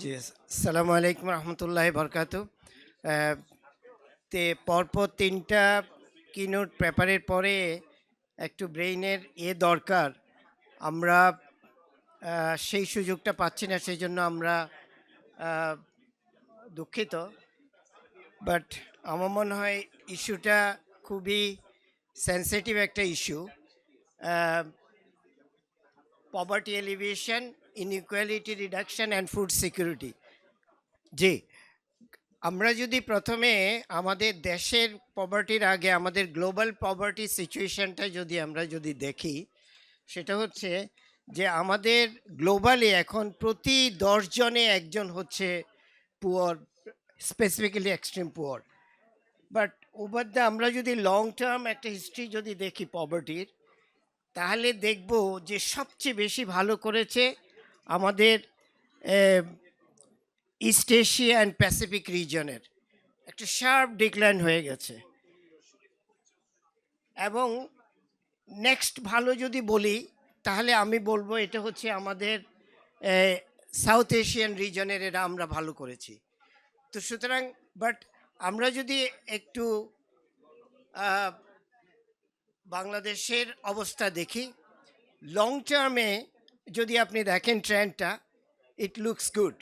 জি, আসসালামু আলাইকুম রহমতুল্লাহ বরকাত। তে পরপর ৩টা কিনোট পেপারের পরে একটু ব্রেইনের দরকার। আমরা সেই সুযোগটা পাচ্ছি না, সেই জন্য আমরা আহ, দুঃখিত। বাট আমার মনে হয় ইস্যুটা খুবই সেন্সিটিভ একটা issue. Poverty alleviation, inequality reduction and food security. জি, আমরা যদি প্রথমে আমাদের দেশের পভার্টির আগে আমাদের গ্লোবাল পভার্টি সিচুয়েশনটা যদি দেখি, সেটা হচ্ছে যে আমাদের গ্লোবালি এখন প্রতি 10 জনে একজন হচ্ছে poor, specifically extreme poor. But over the আমরা যদি লং টার্ম একটা হিস্ট্রি যদি দেখি পভার্টির, তাহলে দেখব যে সবচেয়ে বেশি ভালো করেছে আমাদের ইস্ট এশিয়া অ্যান্ড প্যাসিফিক রিজনের। একটা শার্প ডিক্লাইন হয়ে গেছে। এবং নেক্সট ভালো যদি বলি, তাহলে আমি বলবো এটা হচ্ছে আমাদের সাউথ এশিয়ান রিজনের, এরা আমরা ভালো করেছি। তো সুতরাং বাট আমরা যদি একটু আহ, বাংলাদেশের অবস্থা দেখি, লং টার্মে যদি আপনি দেখেন ট্রেন্ডটা, ইট লুকস গুড।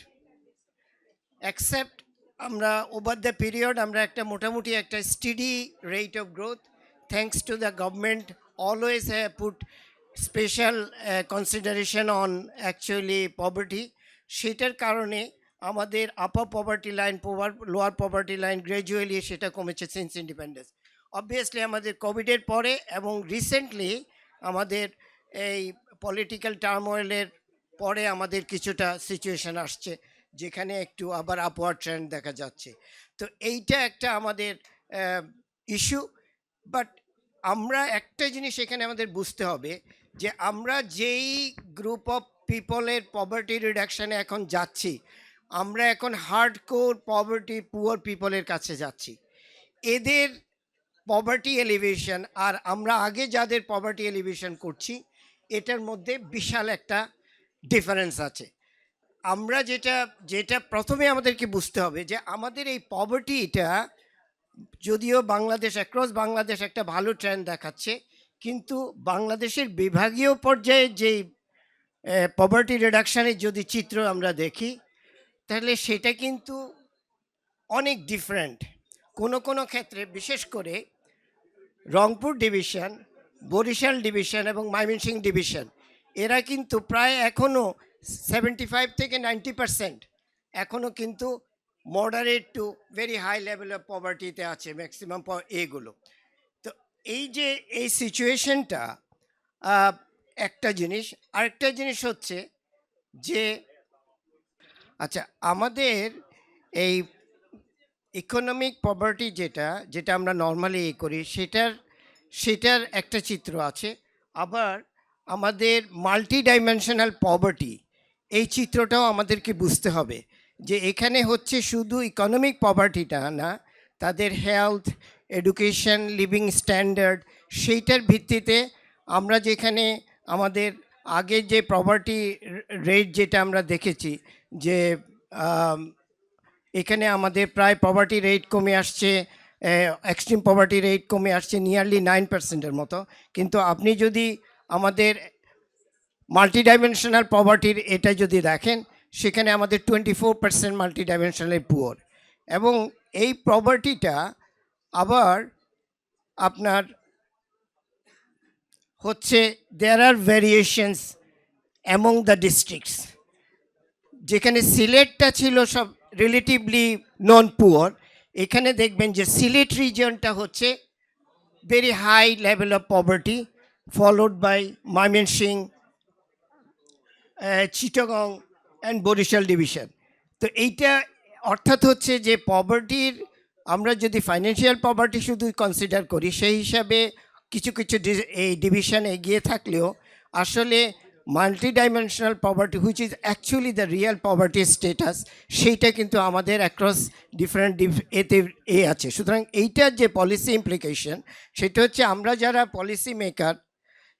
অ্যাকসেপ্ট আমরা ওভার দ্য পিরিয়ড আমরা একটা মোটামুটি একটা steady rate of growth, thanks to the government always have put special consideration on actually poverty. সেটার কারণে আমাদের upper poverty line, lower poverty line gradually সেটা কমেছে সিন্স ইন্ডিপেন্ডেন্স। অবভিয়াসলি আমাদের কোভিডের পরে এবং রিসেন্টলি আমাদের এই পলিটিক্যাল টার্মোয়েলের পরে আমাদের কিছুটা সিচুয়েশন আসছে, যেখানে একটু আবার আপওয়ার্ড ট্রেন্ড দেখা যাচ্ছে। তো এইটা একটা আমাদের ইস্যু। বাট আমরা একটা জিনিস এখানে আমাদের বুঝতে হবে যে আমরা যেই গ্রুপ অফ পিপলের পভার্টি রিডাকশানে এখন যাচ্ছি, আমরা এখন হার্ডকোর পভার্টি পুয়ার পিপলের কাছে যাচ্ছি। এদের পভার্টি এলিভেশন আর আমরা আগে যাদের পভার্টি এলিভেশন করছি, এটার মধ্যে বিশাল একটা ডিফারেন্স আছে। আমরা যেটা যেটা প্রথমে আমাদেরকে বুঝতে হবে যে আমাদের এই পভার্টিটা, যদিও বাংলাদেশ অ্যাক্রস বাংলাদেশ একটা ভালো ট্রেন্ড দেখাচ্ছে, কিন্তু বাংলাদেশের বিভাগীয় পর্যায়ে যেই পভার্টি রিডাকশানের যদি চিত্র আমরা দেখি, তাহলে সেটা কিন্তু অনেক ডিফারেন্ট। কোনো কোনো ক্ষেত্রে বিশেষ করে রংপুর ডিভিশন, বরিশাল ডিভিশন এবং ময়মনসিংহ ডিভিশন, এরা কিন্তু প্রায় এখনও 75 থেকে 90% এখনও কিন্তু moderate to very high level of পভার্টিতে আছে ম্যাক্সিমাম এগুলো। তো এই যে এই সিচুয়েশনটা একটা জিনিস। আরেকটা জিনিস হচ্ছে যে আচ্ছা, আমাদের এই ইকোনমিক পভার্টি যেটা যেটা আমরা নর্মালি করি, সেটার সেটার একটা চিত্র আছে। আবার আমাদের মাল্টি ডাইমেনশনাল পভার্টি, এই চিত্রটাও আমাদেরকে বুঝতে হবে যে এখানে হচ্ছে শুধু ইকোনমিক পভার্টিটা না, তাদের হেলথ, এডুকেশন, লিভিং স্ট্যান্ডার্ড, সেইটার ভিত্তিতে আমরা যেখানে আমাদের আগে যে পভার্টি রেট যেটা আমরা দেখেছি যে এখানে আমাদের প্রায় পভার্টি রেট কমে আসছে, এক্সট্রিম পভার্টি রেট কমে আসছে নিয়ারলি 9%-এর মতো। কিন্তু আপনি যদি আমাদের মাল্টি ডাইমেনশনাল পভার্টির এটা যদি দেখেন, সেখানে আমাদের 24% মাল্টি ডাইমেনশনাল পুয়ার। এবং এই পভার্টিটা আবার আপনার হচ্ছে দেয়ার আর ভ্যারিয়েশনস অ্যামং দ্য ডিস্ট্রিক্টস। যেখানে সিলেটটা ছিল সব রিলেটিভলি নন পুয়ার, এখানে দেখবেন যে সিলেট রিজনটা হচ্ছে very high level of poverty, followed by Mymensingh, Chittagong and Barisal division. তো এইটা অর্থাৎ হচ্ছে যে পভার্টির, আমরা যদি ফাইন্যান্সিয়াল পভার্টি শুধু কনসিডার করি, সেই হিসাবে কিছু কিছু এই ডিভিশন এগিয়ে থাকলেও আসলে multi dimensional poverty which is actually the real poverty status, সেইটা কিন্তু আমাদের অ্যাক্রস ডিফারেন্ট এতে আছে। সুতরাং এইটার যে পলিসি ইমপ্লিকেশন, সেটা হচ্ছে আমরা যারা পলিসি মেকার,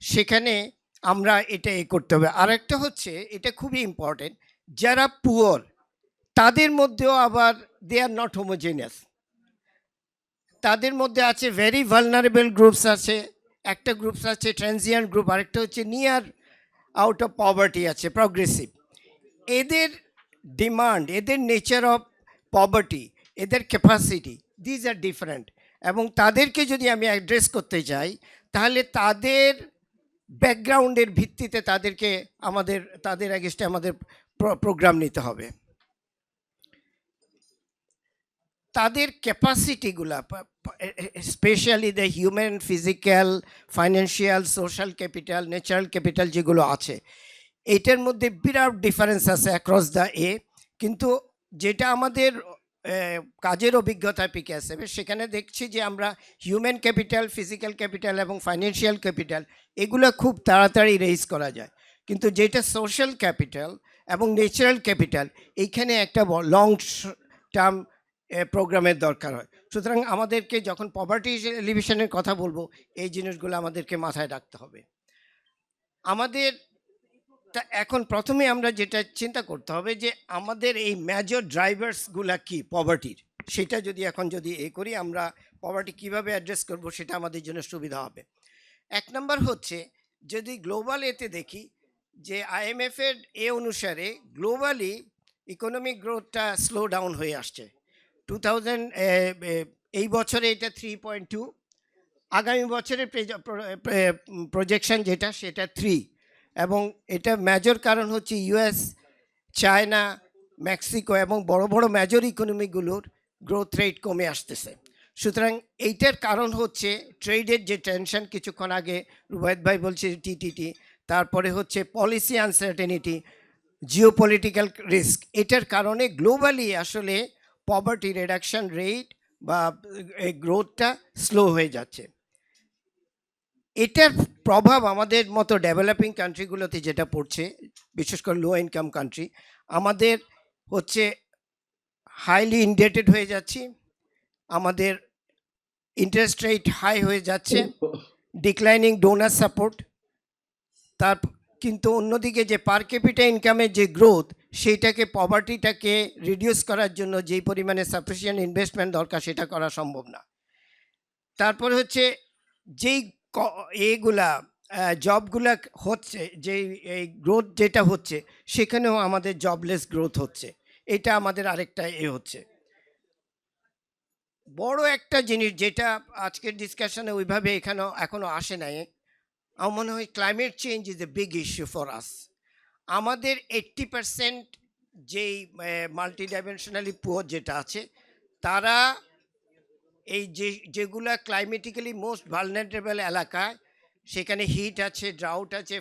সেখানে আমরা এটা করতে হবে। আরেকটা হচ্ছে, এটা খুবই ইম্পর্টেন্ট, যারা পুয়ার তাদের মধ্যেও আবার দে আর নট হোমোজেনিয়াস। তাদের মধ্যে আছে ভেরি ভালনারেবল গ্রুপস আছে, একটা গ্রুপস আছে ট্রানজিয়েন্ট গ্রুপ, আরেকটা হচ্ছে নিয়ার আউট অফ পভার্টি আছে প্রগ্রেসিভ। এদের ডিমান্ড, এদের নেচার অফ পভার্টি, এদের ক্যাপাসিটি, দিজ আর ডিফারেন্ট। এবং তাদেরকে যদি আমি অ্যাড্রেস করতে চাই তাহলে তাদের ব্যাকগ্রাউন্ডের ভিত্তিতে তাদের এগেস্টে আমাদের প্রোগ্রাম নিতে হবে। তাদের ক্যাপাসিটিগুলা, specially the human, physical, financial, social capital, natural capital যেগুলো আছে, এটার মধ্যে বিরাট ডিফারেন্স আছে অ্যাক্রস দ্য কিন্তু যেটা আমাদের কাজের অভিজ্ঞতা পিকে আসে সেখানে দেখছি যে আমরা হিউম্যান ক্যাপিটাল, ফিজিক্যাল ক্যাপিটাল এবং ফাইন্যান্সিয়াল ক্যাপিটাল এগুলো খুব তাড়াতাড়ি রেইজ করা যায়, কিন্তু যেটা সোশ্যাল ক্যাপিটাল এবং ন্যাচারাল ক্যাপিটাল এইখানে একটা লং টার্ম প্রোগ্রামের দরকার হয়। সুতরাং আমাদেরকে যখন পভার্টি এলিভেশনের কথা বলবো এই জিনিসগুলো আমাদেরকে মাথায় রাখতে হবে। আমাদের এখন প্রথমে আমরা যেটা চিন্তা করতে হবে যে আমাদের এই মেজর ড্রাইভার্সগুলা কি পভার্টির, সেটা যদি করি আমরা পভার্টি কিভাবে অ্যাড্রেস করব সেটা আমাদের জন্য সুবিধা হবে। এক নম্বর হচ্ছে যদি গ্লোবাল এতে দেখি যে IMF এর অনুসারে গ্লোবালি ইকোনমিক গ্রোথটা স্লো ডাউন হয়ে আসছে। 2000 এই বছরে এটা 3.2, আগামী বছরের প্রজেকশন যেটা সেটা 3, এবং এটা মেজর কারণ হচ্ছে US, চায়না, মেক্সিকো এবং বড় বড় মেজর ইকোনমিগুলোর গ্রোথ রেট কমে আসতেছে। সুতরাং এইটার কারণ হচ্ছে ট্রেডের যে টেনশন, কিছুক্ষণ আগে রুবায়েত ভাই বলছে TTT, তারপরে হচ্ছে পলিসি আনসার্টেনিটি, জিওপলিটিক্যাল রিস্ক। এটার কারণে গ্লোবালি আসলে পভার্টি রিডাকশন রেট বা গ্রোথটা স্লো হয়ে যাচ্ছে। এটার প্রভাব আমাদের মতো ডেভেলপিং কান্ট্রিগুলোতে যেটা পড়ছে, বিশেষ করে লো ইনকাম কান্ট্রি, আমাদের হচ্ছে হাইলি ইনডেটেড হয়ে যাচ্ছি, আমাদের ইন্টারেস্ট রেট হাই হয়ে যাচ্ছে, ডিক্লাইনিং ডোনার সাপোর্ট। কিন্তু অন্যদিকে যে পার ক্যাপিটা ইনকামের যে গ্রোথ, সেইটাকে পভার্টিটাকে রিডিউস করার জন্য যেই পরিমাণে সাফিসিয়েন্ট ইনভেস্টমেন্ট দরকার সেটা করা সম্ভব না। তারপরে হচ্ছে যেই এগুলা জবগুলা হচ্ছে, যেই এই গ্রোথ যেটা হচ্ছে সেখানেও আমাদের জবলেস গ্রোথ হচ্ছে, এটা আমাদের আরেকটা হচ্ছে বড় একটা জিনিস যেটা আজকের ডিসকাশনে ওইভাবে এখনো আসে নাই। আমার মনে হয় climate change is a big issue for us. আমাদের 80% যেই মাল্টি ডাইমেনশনালি পুয়ার যেটা আছে, তারা এই যেগুলা ক্লাইমেটিক্যালি মোস্ট ভালনারেবল এলাকায়, সেখানে হিট আছে, ড্রাউট আছে,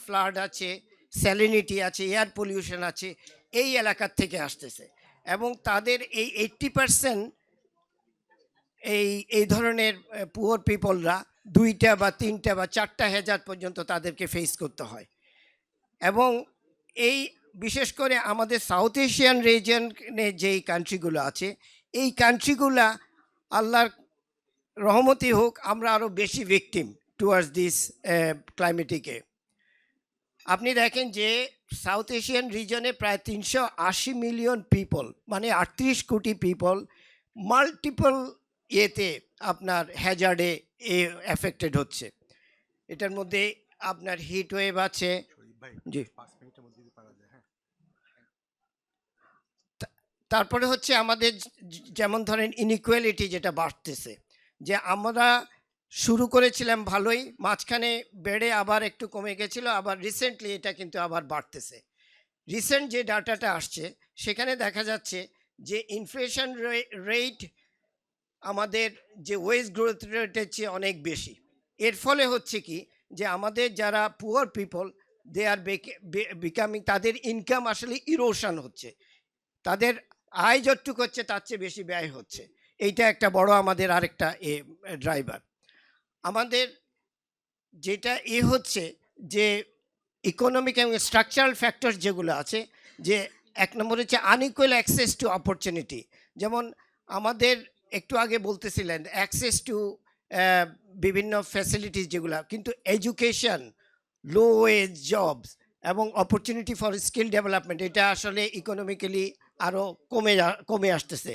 ফ্লাড আছে, স্যালিনিটি আছে, এয়ার পলিউশন আছে, এই এলাকার থেকে আসতেছে। এবং তাদের এই 80% এই ধরনের পুয়ার পিপলরা 2টা বা 3টা বা 4টা হ্যাজার্ড পর্যন্ত তাদেরকে ফেস করতে হয়। এবং এই বিশেষ করে আমাদের সাউথ এশিয়ান রিজিয়নে যেই কান্ট্রিগুলো আছে, এই কান্ট্রিগুলা আল্লাহর রহমতি হোক, আমরা আরও বেশি ভিকটিম টুয়ার্ডস দিস ক্লাইমেটিকে। আপনি দেখেন যে সাউথ এশিয়ান রিজনে প্রায় 380 মিলিয়ন পিপল, মানে 38 কোটি পিপল মাল্টিপল আপনার হ্যাজার্ডে এফেক্টেড হচ্ছে। এটার মধ্যে আপনার হিট ওয়েভ আছে। জি, তারপরে হচ্ছে আমাদের যেমন ধরেন ইনইকুয়ালিটি যেটা বাড়তেছে, যে আমরা শুরু করেছিলাম ভালোই, মাঝখানে বেড়ে আবার একটু কমে গেছিল, আবার রিসেন্টলি এটা কিন্তু আবার বাড়তেছে। রিসেন্ট যে ডাটাটা আসছে সেখানে দেখা যাচ্ছে যে ইনফ্লেশন রেট আমাদের যে ওয়েজ গ্রোথ রেটের চেয়ে অনেক বেশি। এর ফলে হচ্ছে কি যে আমাদের যারা poor people, they are becoming, তাদের ইনকাম আসলে ইরোশন হচ্ছে, তাদের আয় যতটুকু হচ্ছে তার চেয়ে বেশি ব্যয় হচ্ছে। এইটা একটা বড় আমাদের আরেকটা ড্রাইভার। আমাদের যেটা হচ্ছে যে ইকোনমিক এবং স্ট্রাকচারাল ফ্যাক্টর যেগুলো আছে, যে এক নম্বর হচ্ছে আনইকুয়াল অ্যাক্সেস টু অপরচুনিটি। যেমন আমাদের একটু আগে বলতেছিলেন অ্যাক্সেস টু বিভিন্ন ফ্যাসিলিটিস যেগুলো, কিন্তু এডুকেশন, লো ওয়েজ জবস এবং অপরচুনিটি ফর স্কিল ডেভেলপমেন্ট, এটা আসলে ইকোনমিক্যালি আরও কমে আসতেছে,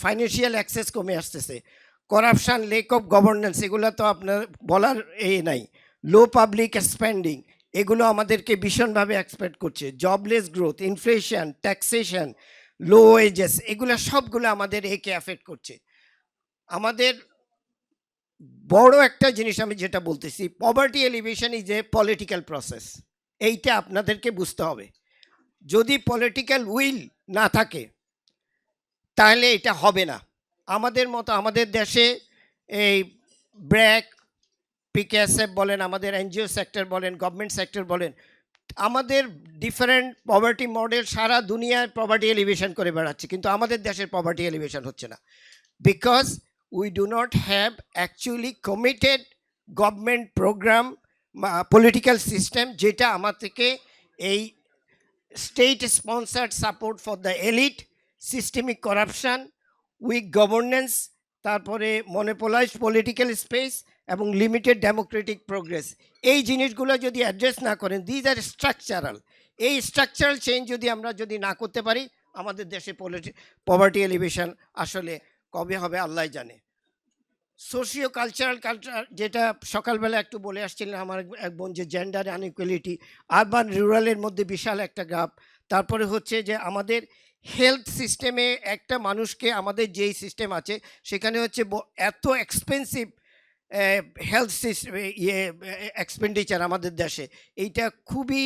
ফাইন্যান্সিয়াল অ্যাক্সেস কমে আসতেছে, করাপশান, লেক অফ গভর্নেন্স, এগুলো তো আপনার বলার নাই, লো পাবলিক স্পেন্ডিং, এগুলো আমাদেরকে ভীষণভাবে এক্সপেক্ট করছে, jobless growth, inflation, taxation, low wages, এগুলো সবগুলো আমাদের একে অ্যাফেক্ট করছে। আমাদের বড় একটা জিনিস আমি যেটা বলতেছি, poverty elevation is a political process, এইটা আপনাদেরকে বুঝতে হবে। যদি পলিটিক্যাল উইল না থাকে তাহলে এটা হবে না। আমাদের মতো আমাদের দেশে এই ব্র্যাক, পিকেএসএফ বলেন, আমাদের এনজিও সেক্টর বলেন, গভর্নমেন্ট সেক্টর বলেন, আমাদের ডিফারেন্ট পভার্টি মডেল সারা দুনিয়ায় পভার্টি এলিভেশন করে বেড়াচ্ছে, কিন্তু আমাদের দেশের পভার্টি এলিভেশন হচ্ছে না, because we do not have actually committed government program, political system, যেটা আমাদেরকে এই state sponsored support for the elite, systemic corruption, weak governance, তারপরে monopolized political space এবং লিমিটেড ডেমোক্রেটিক প্রোগ্রেস, এই জিনিসগুলো যদি অ্যাড্রেস না করেন, দিজ আর স্ট্রাকচারাল, এই স্ট্রাকচারাল চেঞ্জ যদি না করতে পারি, আমাদের দেশে পভার্টি এলিভেশন আসলে কবে হবে আল্লাহ জানে। সোশিও কালচারাল যেটা সকালবেলা একটু বলে আসছিলেন আমার এক বোন, যে জেন্ডার আনইকুয়ালিটি, আরবান রুরালের মধ্যে বিশাল একটা গ্যাপ। তারপরে হচ্ছে যে আমাদের হেলথ সিস্টেমে একটা মানুষকে, আমাদের যেই সিস্টেম আছে সেখানে হচ্ছে এত এক্সপেন্সিভ হেলথ সিস্টেম, এক্সপেন্ডিচার আমাদের দেশে, এইটা খুবই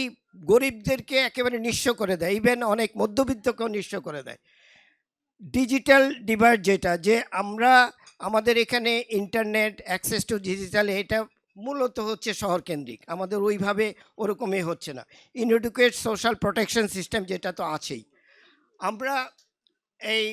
গরিবদেরকে একেবারে নিঃস্ব করে দেয়, ইভেন অনেক মধ্যবিত্তকেও নিঃস্ব করে দেয়। ডিজিটাল ডিভাইড, যেটা যে আমরা আমাদের এখানে ইন্টারনেট অ্যাক্সেস টু ডিজিটাল, এটা মূলত হচ্ছে শহর কেন্দ্রিক, আমাদের ওইভাবে ওরকমই হচ্ছে না। ইনএডুকেট সোশ্যাল প্রোটেকশন সিস্টেম, যেটা তো আছেই। আমরা এই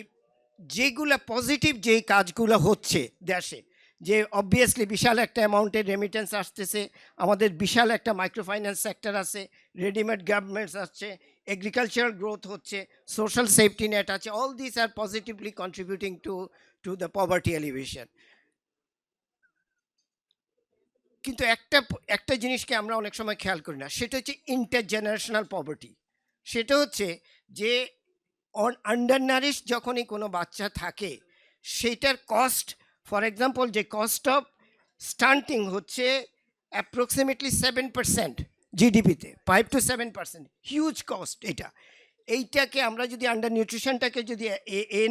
যেগুলো পজিটিভ যেই কাজগুলো হচ্ছে দেশে, যে অবভিয়াসলি বিশাল একটা অ্যামাউন্টের রেমিটেন্স আসতেছে, আমাদের বিশাল একটা মাইক্রো ফাইন্যান্স সেক্টর আছে, রেডিমেড গার্মেন্টস আসছে, এগ্রিকালচারাল গ্রোথ হচ্ছে, সোশ্যাল সেফটি নেট আছে, অল দিস আর positively contributing to the poverty alleviation. কিন্তু একটা জিনিসকে আমরা অনেক সময় খেয়াল করি না, সেটা হচ্ছে ইন্টারজেনারেশনাল পভার্টি। সেটা হচ্ছে যে আন্ডারনারিশ যখনই কোনো বাচ্চা থাকে, সেটার কস্ট, ফর এক্সাম্পল যে কস্ট অফ স্টান্টিং হচ্ছে অ্যাপ্রক্সিমেটলি 7% জিডিপিতে, 5 to 7%, হিউজ কস্ট এটা। এইটাকে আমরা যদি আন্ডার নিউট্রিশনটাকে যদি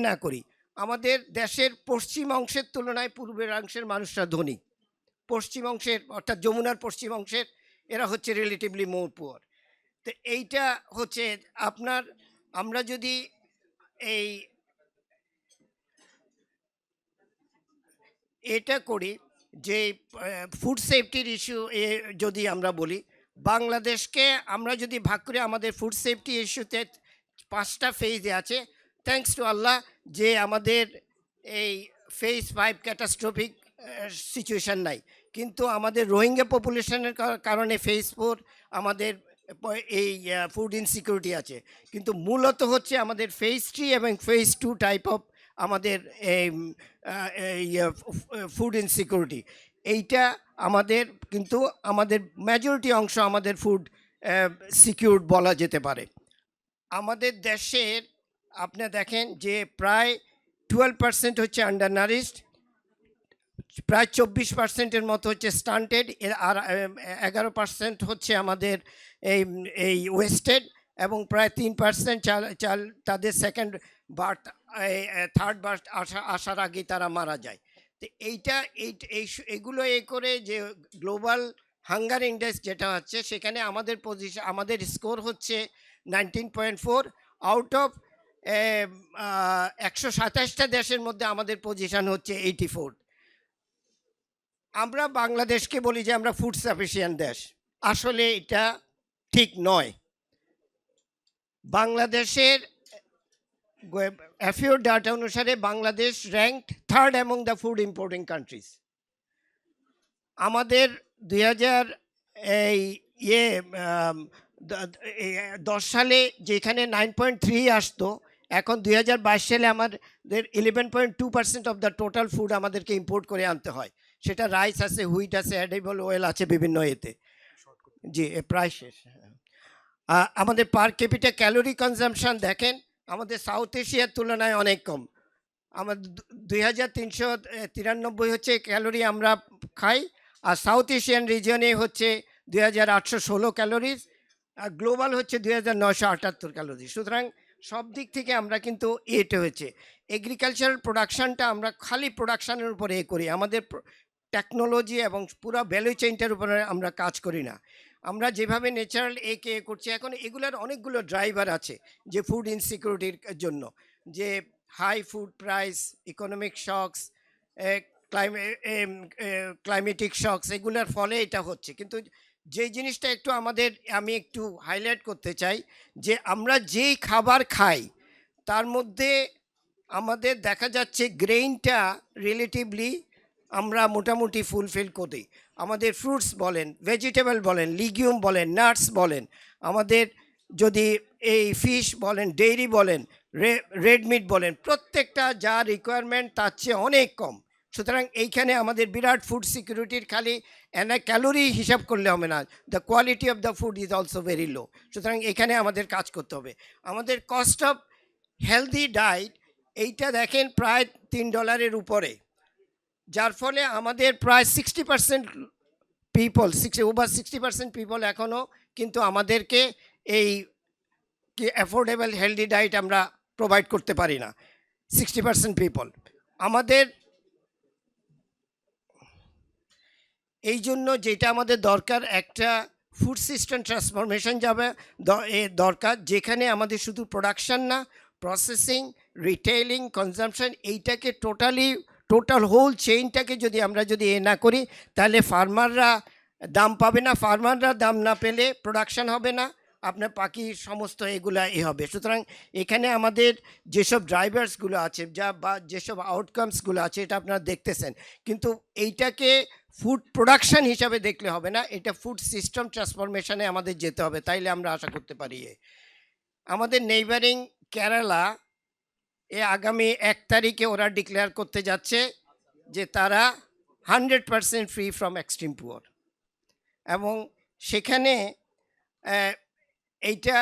না করি, আমাদের দেশের পশ্চিম অংশের তুলনায় পূর্বের অংশের মানুষরা ধনী, পশ্চিম অংশের অর্থাৎ যমুনার পশ্চিম অংশের এরা হচ্ছে রিলেটিভলি মোর পুয়ার। তো এইটা হচ্ছে আপনার, আমরা যদি এই এটা করি যে ফুড সেফটির ইস্যু যদি আমরা বলি, বাংলাদেশকে আমরা যদি ভাগ করি, আমাদের ফুড সেফটি ইস্যুতে 5টা ফেজে আছে, থ্যাঙ্কস টু আল্লাহ, যে আমাদের এই ফেজ 5 ক্যাটাস্ট্রফিক সিচুয়েশান নাই। কিন্তু আমাদের রোহিঙ্গা পপুলেশনের কারণে ফেজ 4 আমাদের এই ফুড ইনসিকিউরিটি আছে। কিন্তু মূলত হচ্ছে আমাদের ফেজ 3 এবং ফেজ 2 টাইপ অফ আমাদের ফুড ইনসিকিউরিটি, এইটা আমাদের, কিন্তু আমাদের মেজরিটি অংশ আমাদের ফুড সিকিউরড বলা যেতে পারে। আমাদের দেশের আপনি দেখেন যে প্রায় 12% হচ্ছে আন্ডারনারিশড, প্রায় 24%-এর মতো হচ্ছে স্টান্টেড, আর 11% হচ্ছে আমাদের এই ওয়েস্টেড, এবং প্রায় 3% চাল তাদের সেকেন্ড বার্থ, থার্ড বার্থ আসার আগেই তারা মারা যায়। তো এইটা এইগুলো করে যে গ্লোবাল হাঙ্গার ইন্ডেক্স যেটা হচ্ছে, সেখানে আমাদের পজিশন, আমাদের স্কোর হচ্ছে 19.4 আউট অফ 127টা দেশের মধ্যে আমাদের পজিশন হচ্ছে 84। আমরা বাংলাদেশকে বলি যে আমরা ফুড সাফিসিয়েন্ট দেশ, আসলে এটা ঠিক নয়। বাংলাদেশের FAO ডাটা অনুসারে Bangladesh ranked 3rd among the food importing countries. আমাদের 2010 সালে যেখানে 9.3 আসতো, এখন 2022 সালে আমাদের 11.2% অফ দ্য টোটাল ফুড আমাদেরকে ইম্পোর্ট করে আনতে হয়। সেটা রাইস আছে, হুইট আছে, এডিবল অয়েল আছে বিভিন্ন এতে। জি, প্রায় শেষ। আমাদের পার ক্যাপিটা ক্যালোরি কনজাম্পশন দেখেন আমাদের সাউথ এশিয়ার তুলনায় অনেক কম। আমাদের 2393 হচ্ছে ক্যালোরি আমরা খাই, আর সাউথ এশিয়ান রিজিয়নে হচ্ছে 2816 ক্যালোরিজ, আর গ্লোবাল হচ্ছে 2978 ক্যালোরি। সুতরাং সব দিক থেকে আমরা কিন্তু এটা হয়েছে এগ্রিকালচারাল প্রোডাকশানটা আমরা খালি প্রোডাকশানের উপরে করি, আমাদের টেকনোলজি এবং পুরো ভ্যালু চেইনটার উপরে আমরা কাজ করি না। আমরা যেভাবে ন্যাচারাল একে করছি, এখন এগুলোর অনেকগুলো ড্রাইভার আছে যে ফুড ইনসিকিউরিটির জন্য, যে high food price, economic shocks, climatic shocks, এগুলোর ফলে এটা হচ্ছে। কিন্তু যে জিনিসটা একটু আমি একটু হাইলাইট করতে চাই যে আমরা যেই খাবার খাই তার মধ্যে আমাদের দেখা যাচ্ছে গ্রেইনটা রিলেটিভলি আমরা মোটামুটি ফুলফিল করি। আমাদের ফ্রুটস বলেন, ভেজিটেবল বলেন, লিগিউম বলেন, নাটস বলেন, আমাদের যদি এই ফিশ বলেন, ডেইরি বলেন, রেড মিট বলেন, প্রত্যেকটা যা রিকোয়ারমেন্ট তার চেয়ে অনেক কম। সুতরাং এইখানে আমাদের বিরাট ফুড সিকিউরিটির খালি ক্যালোরি হিসাব করলে হবে না, the quality of the food is also very low. সুতরাং এখানে আমাদের কাজ করতে হবে। আমাদের কস্ট অফ হেলদি ডায়েট এইটা দেখেন প্রায় $3 উপরে, যার ফলে আমাদের প্রায় 60% পিপল, ওভার 60% পিপল এখনও কিন্তু আমাদেরকে এই অ্যাফোর্ডেবল হেলদি ডায়েট আমরা প্রোভাইড করতে পারি না। 60% পিপল আমাদের এই জন্য যেটা আমাদের দরকার, একটা ফুড সিস্টেম ট্রান্সফরমেশন যাবে দরকার, যেখানে আমাদের শুধু প্রোডাকশন না, প্রসেসিং, রিটেইলিং, কনজামশন, এইটাকে টোটাল হোল চেইনটাকে যদি আমরা না করি তাহলে ফার্মাররা দাম পাবে না, ফার্মাররা দাম না পেলে প্রোডাকশন হবে না, আপনার বাকি সমস্ত এগুলা হবে। সুতরাং এখানে আমাদের যেসব ড্রাইভার্সগুলো আছে বা যেসব আউটকামসগুলো আছে এটা আপনারা দেখতেছেন, কিন্তু এইটাকে ফুড প্রোডাকশন হিসাবে দেখলে হবে না, এটা ফুড সিস্টেম ট্রান্সফরমেশনে আমাদের যেতে হবে, তাইলে আমরা আশা করতে পারি। আমাদের নেইবারিং কেরালা আগামী 1 তারিখে ওরা ডিক্লেয়ার করতে যাচ্ছে যে তারা 100% ফ্রি ফ্রম এক্সট্রিম পুয়ার, এবং সেখানে এইটা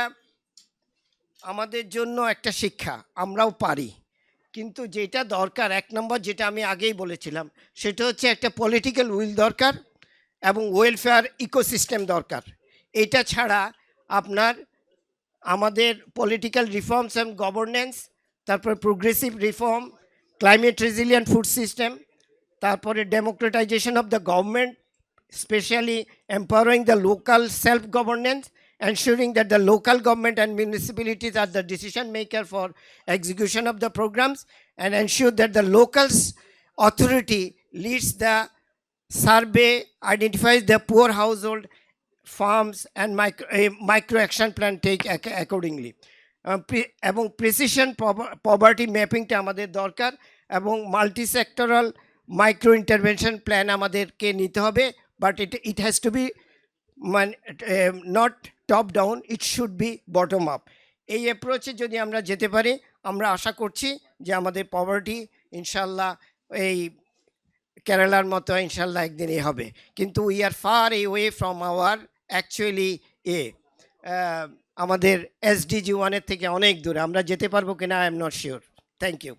আমাদের জন্য একটা শিক্ষা, আমরাও পারি। কিন্তু যেটা দরকার 1 নম্বর, যেটা আমি আগেই বলেছিলাম, সেটা হচ্ছে একটা পলিটিক্যাল উইল দরকার এবং ওয়েলফেয়ার ইকোসিস্টেম দরকার। এটা ছাড়া আপনার আমাদের পলিটিক্যাল রিফর্মস অ্যান্ড গভর্নেন্স, তারপরে progressive reform, climate resilient food system, তারপরে democratization of the government, specially empowering the local self-governance, ensuring that the local government and municipalities are the decision maker for execution of the programs, and ensure that the local authority leads the survey, identifies the poor household, farms, and micro action plan take accordingly. এবং precision poverty ম্যাপিংটা আমাদের দরকার, এবং multi sectoral micro intervention plan আমাদেরকে নিতে হবে, but it has to be not top down, it should be bottom up. এই অ্যাপ্রোচে যদি আমরা যেতে পারি, আমরা আশা করছি যে আমাদের পভার্টি ইনশাল্লাহ এই কেরালার মতো ইনশাল্লাহ একদিনই হবে। কিন্তু we are fur way from our actually আমাদের SDG 1 থেকে অনেক দূরে, আমরা যেতে পারবো কিনা I am not sure. Thank you.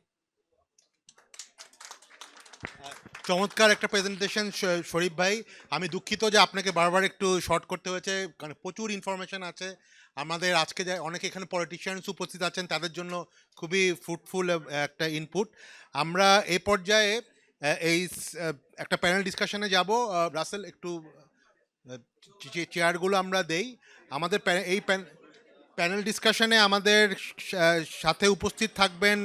চমৎকার একটা প্রেজেন্টেশন শরীফ ভাই। আমি দুঃখিত যে আপনাকে বারবার একটু শর্ট করতে হয়েছে, কারণ প্রচুর ইনফরমেশন আছে। আমাদের আজকে যে অনেকে এখানে পলিটিশিয়ানস উপস্থিত আছেন তাদের জন্য খুবই ফ্রুটফুল একটা ইনপুট। আমরা এই পর্যায়ে এই একটা প্যানেল ডিসকাশনে যাব। রাসেল একটু চেয়ারগুলো আমরা দেই। আমাদের এই প্যানেল ডিসকাশনে আমাদের সাথে উপস্থিত থাকবেন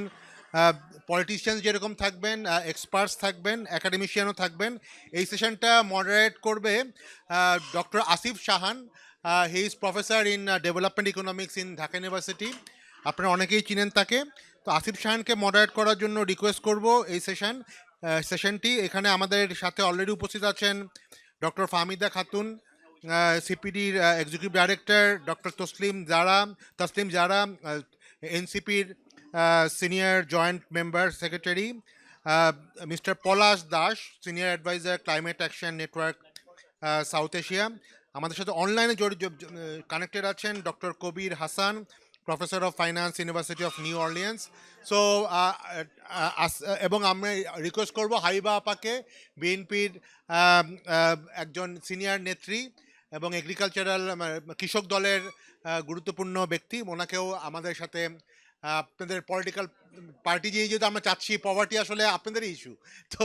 পলিটিশিয়ান, যেরকম থাকবেন এক্সপার্টস থাকবেন, একাডেমিশিয়ানও থাকবেন। এই সেশনটা মডারেট করবে doctor Asif Shahan. He is professor in development economics in Dhaka university. আপনারা অনেকেই চিনেন তাকে। তো আসিফ শাহানকে মডারেট করার জন্য রিকোয়েস্ট করব এই সেশনটি। এখানে আমাদের সাথে অলরেডি উপস্থিত আছেন ডক্টর ফাহমিদা খাতুন, সিপিডির executive director, doctor Tasnim Jara, এনসিপির senior joint member secretary, mister Palash Das, senior adviser climate action network South Asia, আমাদের সাথে অনলাইনে কানেক্টেড আছেন doctor Kabir Hassan, professor of finance, university of New Orleans. So এবং আমরা রিকোয়েস্ট করব হাইবা আপাকে, বিএনপির একজন সিনিয়র নেত্রী এবং এগ্রিকালচারাল কৃষক দলের গুরুত্বপূর্ণ ব্যক্তি, ওনাকেও আমাদের সাথে আপনাদের পলিটিক্যাল পার্টি যেহেতু আমরা চাচ্ছি, পভার্টি আসলে আপনাদেরই ইস্যু, তো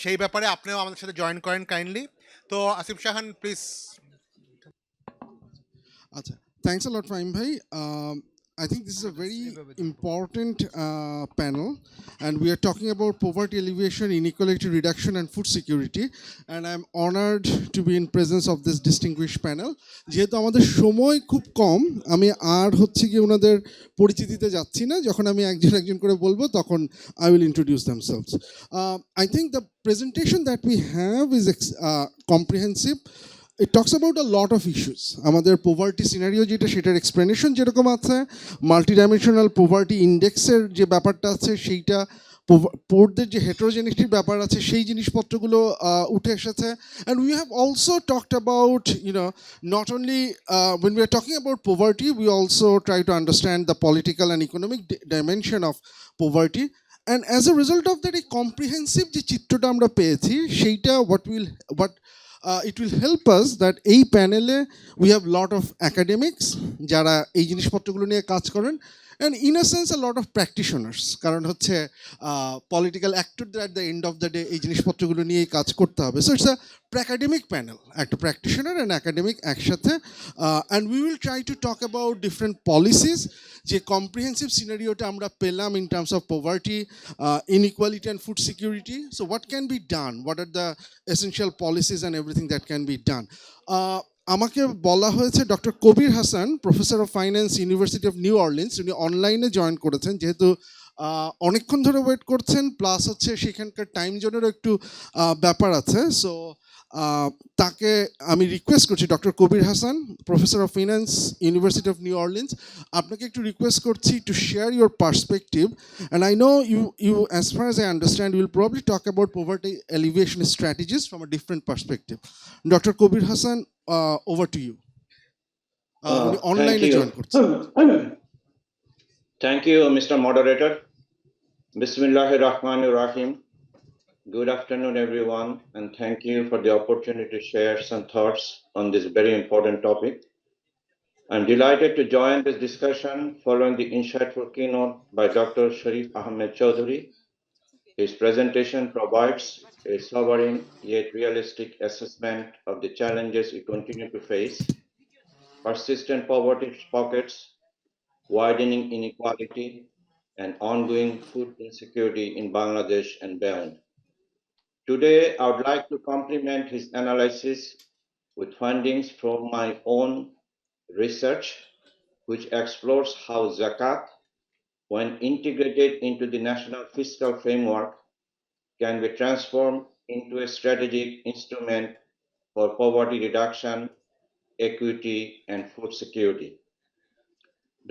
সেই ব্যাপারে আপনিও আমাদের সাথে জয়েন করেন কাইন্ডলি। তো Asif Shahan please. Acha. Thanks a lot, Fahim Bhai. I think this is a very important panel, and we are talking about poverty alleviation, inequality reduction, and food security. And I'm honored to be in presence of this distinguished panel. যেহেতু আমাদের সময় খুব কম, আমি আর হচ্ছে কি ওনাদের পরিচিতিতে যাচ্ছি না। যখন আমি একজন একজন করে বলবো, তখন I will introduce themselves. I think the presentation that we have is comprehensive. It talks about a lot of issues. আমাদের poverty scenario যেটা, সেটার explanation যেরকম আছে, multidimensional poverty indexের যে ব্যাপারটা আছে সেইটা, পোরদের যে হেটারোজেনিটির ব্যাপার আছে সেই জিনিসপত্রগুলো উঠে এসেছে। And we have also talked about, not only when we are talking about poverty, we also try to understand the political and economic dimension of poverty. And as a result of that, a comprehensive যে চিত্রটা আমরা পেয়েছি সেইটা what it will help us that এই প্যানেলে we have lot of academics যারা এই জিনিসপত্রগুলো নিয়ে কাজ করেন, and in a sense a lot of practitioners, কারণ হচ্ছে political অ্যাক্টরদের at the end of the day এই জিনিসপত্রগুলো নিয়েই কাজ করতে হবে। So it's a academic panel, একটা practitioner and academic একসাথে, and we will try to talk about different policies, যে কম্প্রিহেন্সিভ সিনারিওটা আমরা পেলাম in terms of poverty, inequality and food security. So what can be done, what are the essential policies and everything that can be done. আমাকে বলা হয়েছে doctor Kabir Hassan, professor of finance, university of new Orleans, উনি অনলাইনে join করেছেন, যেহেতু অনেকক্ষণ ধরে wait করছেন, প্লাস হচ্ছে সেখানকার টাইম জোনেরও একটু ব্যাপার আছে। সো তাকে আমি রিকোয়েস্ট করছি, doctor Kabir Hassan, professor of finance, university of new Orleans, আপনাকে একটু রিকোয়েস্ট করছি to share your perspective. And I know you as far as I understand, you will probably talk about poverty alleviation strategies from a different perspective. Dr. Kobir Hassan, over to you. উনি Thank অনলাইনে join you. করছেন। Thank you, Mr. Moderator. Bismillahir Rahmanir Rahim. Good afternoon, everyone, and thank you for the opportunity to share some thoughts on this very important topic. I'm delighted to join this discussion following the insightful keynote by Dr. Sharif Ahmed Chowdhury. His presentation provides a sobering yet realistic assessment of the challenges we continue to face: persistent poverty pockets, widening inequality, and ongoing food insecurity in Bangladesh and beyond. Today, I would like to complement his analysis with findings from my own research, which explores how zakat, when integrated into the national fiscal framework, can be transformed into a strategic instrument for poverty reduction, equity, and food security.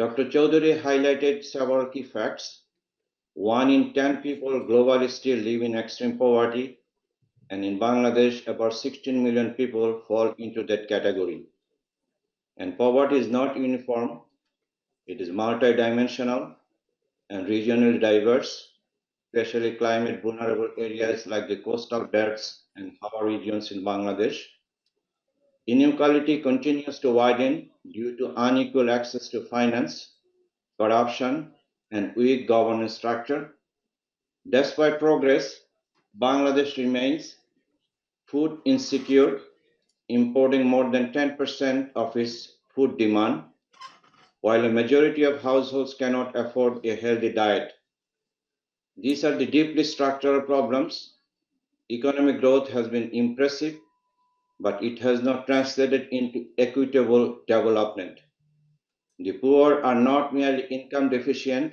Dr. Chowdhury highlighted several key facts. 1 in 10 people globally still live in extreme poverty, and in Bangladesh, about 16 million people fall into that category. And poverty is not uniform, it is multidimensional and regionally diverse, especially climate vulnerable areas like the coastal belts and Hawa regions in Bangladesh. Inequality continues to widen due to unequal access to finance, corruption, and weak governance structure. Despite progress, Bangladesh remains food insecure, importing more than 10% of its food demand, while a majority of households cannot afford a healthy diet. These are the deeply structural problems. Economic growth has been impressive, but it has not translated into equitable development. The poor are not merely income deficient,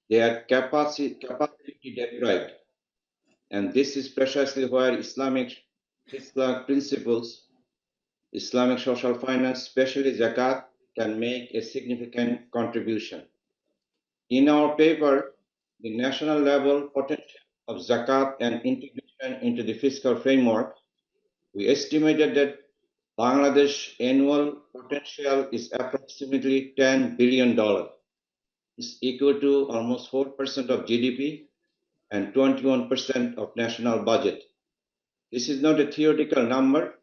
they are capacity deprived. And this is precisely where Islamic principles, Islamic social finance, especially zakat, can make a significant contribution. In our paper, the national level potential of zakat and integration into the fiscal framework, we estimated that Bangladesh annual potential is approximately $10 billion. It's equal to almost 4% of GDP and 21% of national budget. This is not a theoretical number.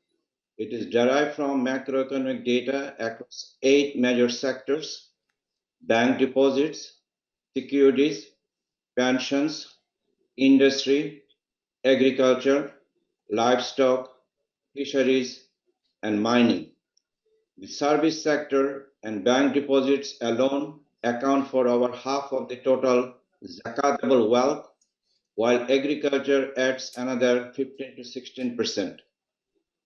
It is derived from macroeconomic data across 8 major sectors: bank deposits, securities, pensions, industry, agriculture, livestock, fisheries, and mining. The service sector and bank deposits alone account for over half of the total zakatable wealth, while agriculture adds another 15 to 16%.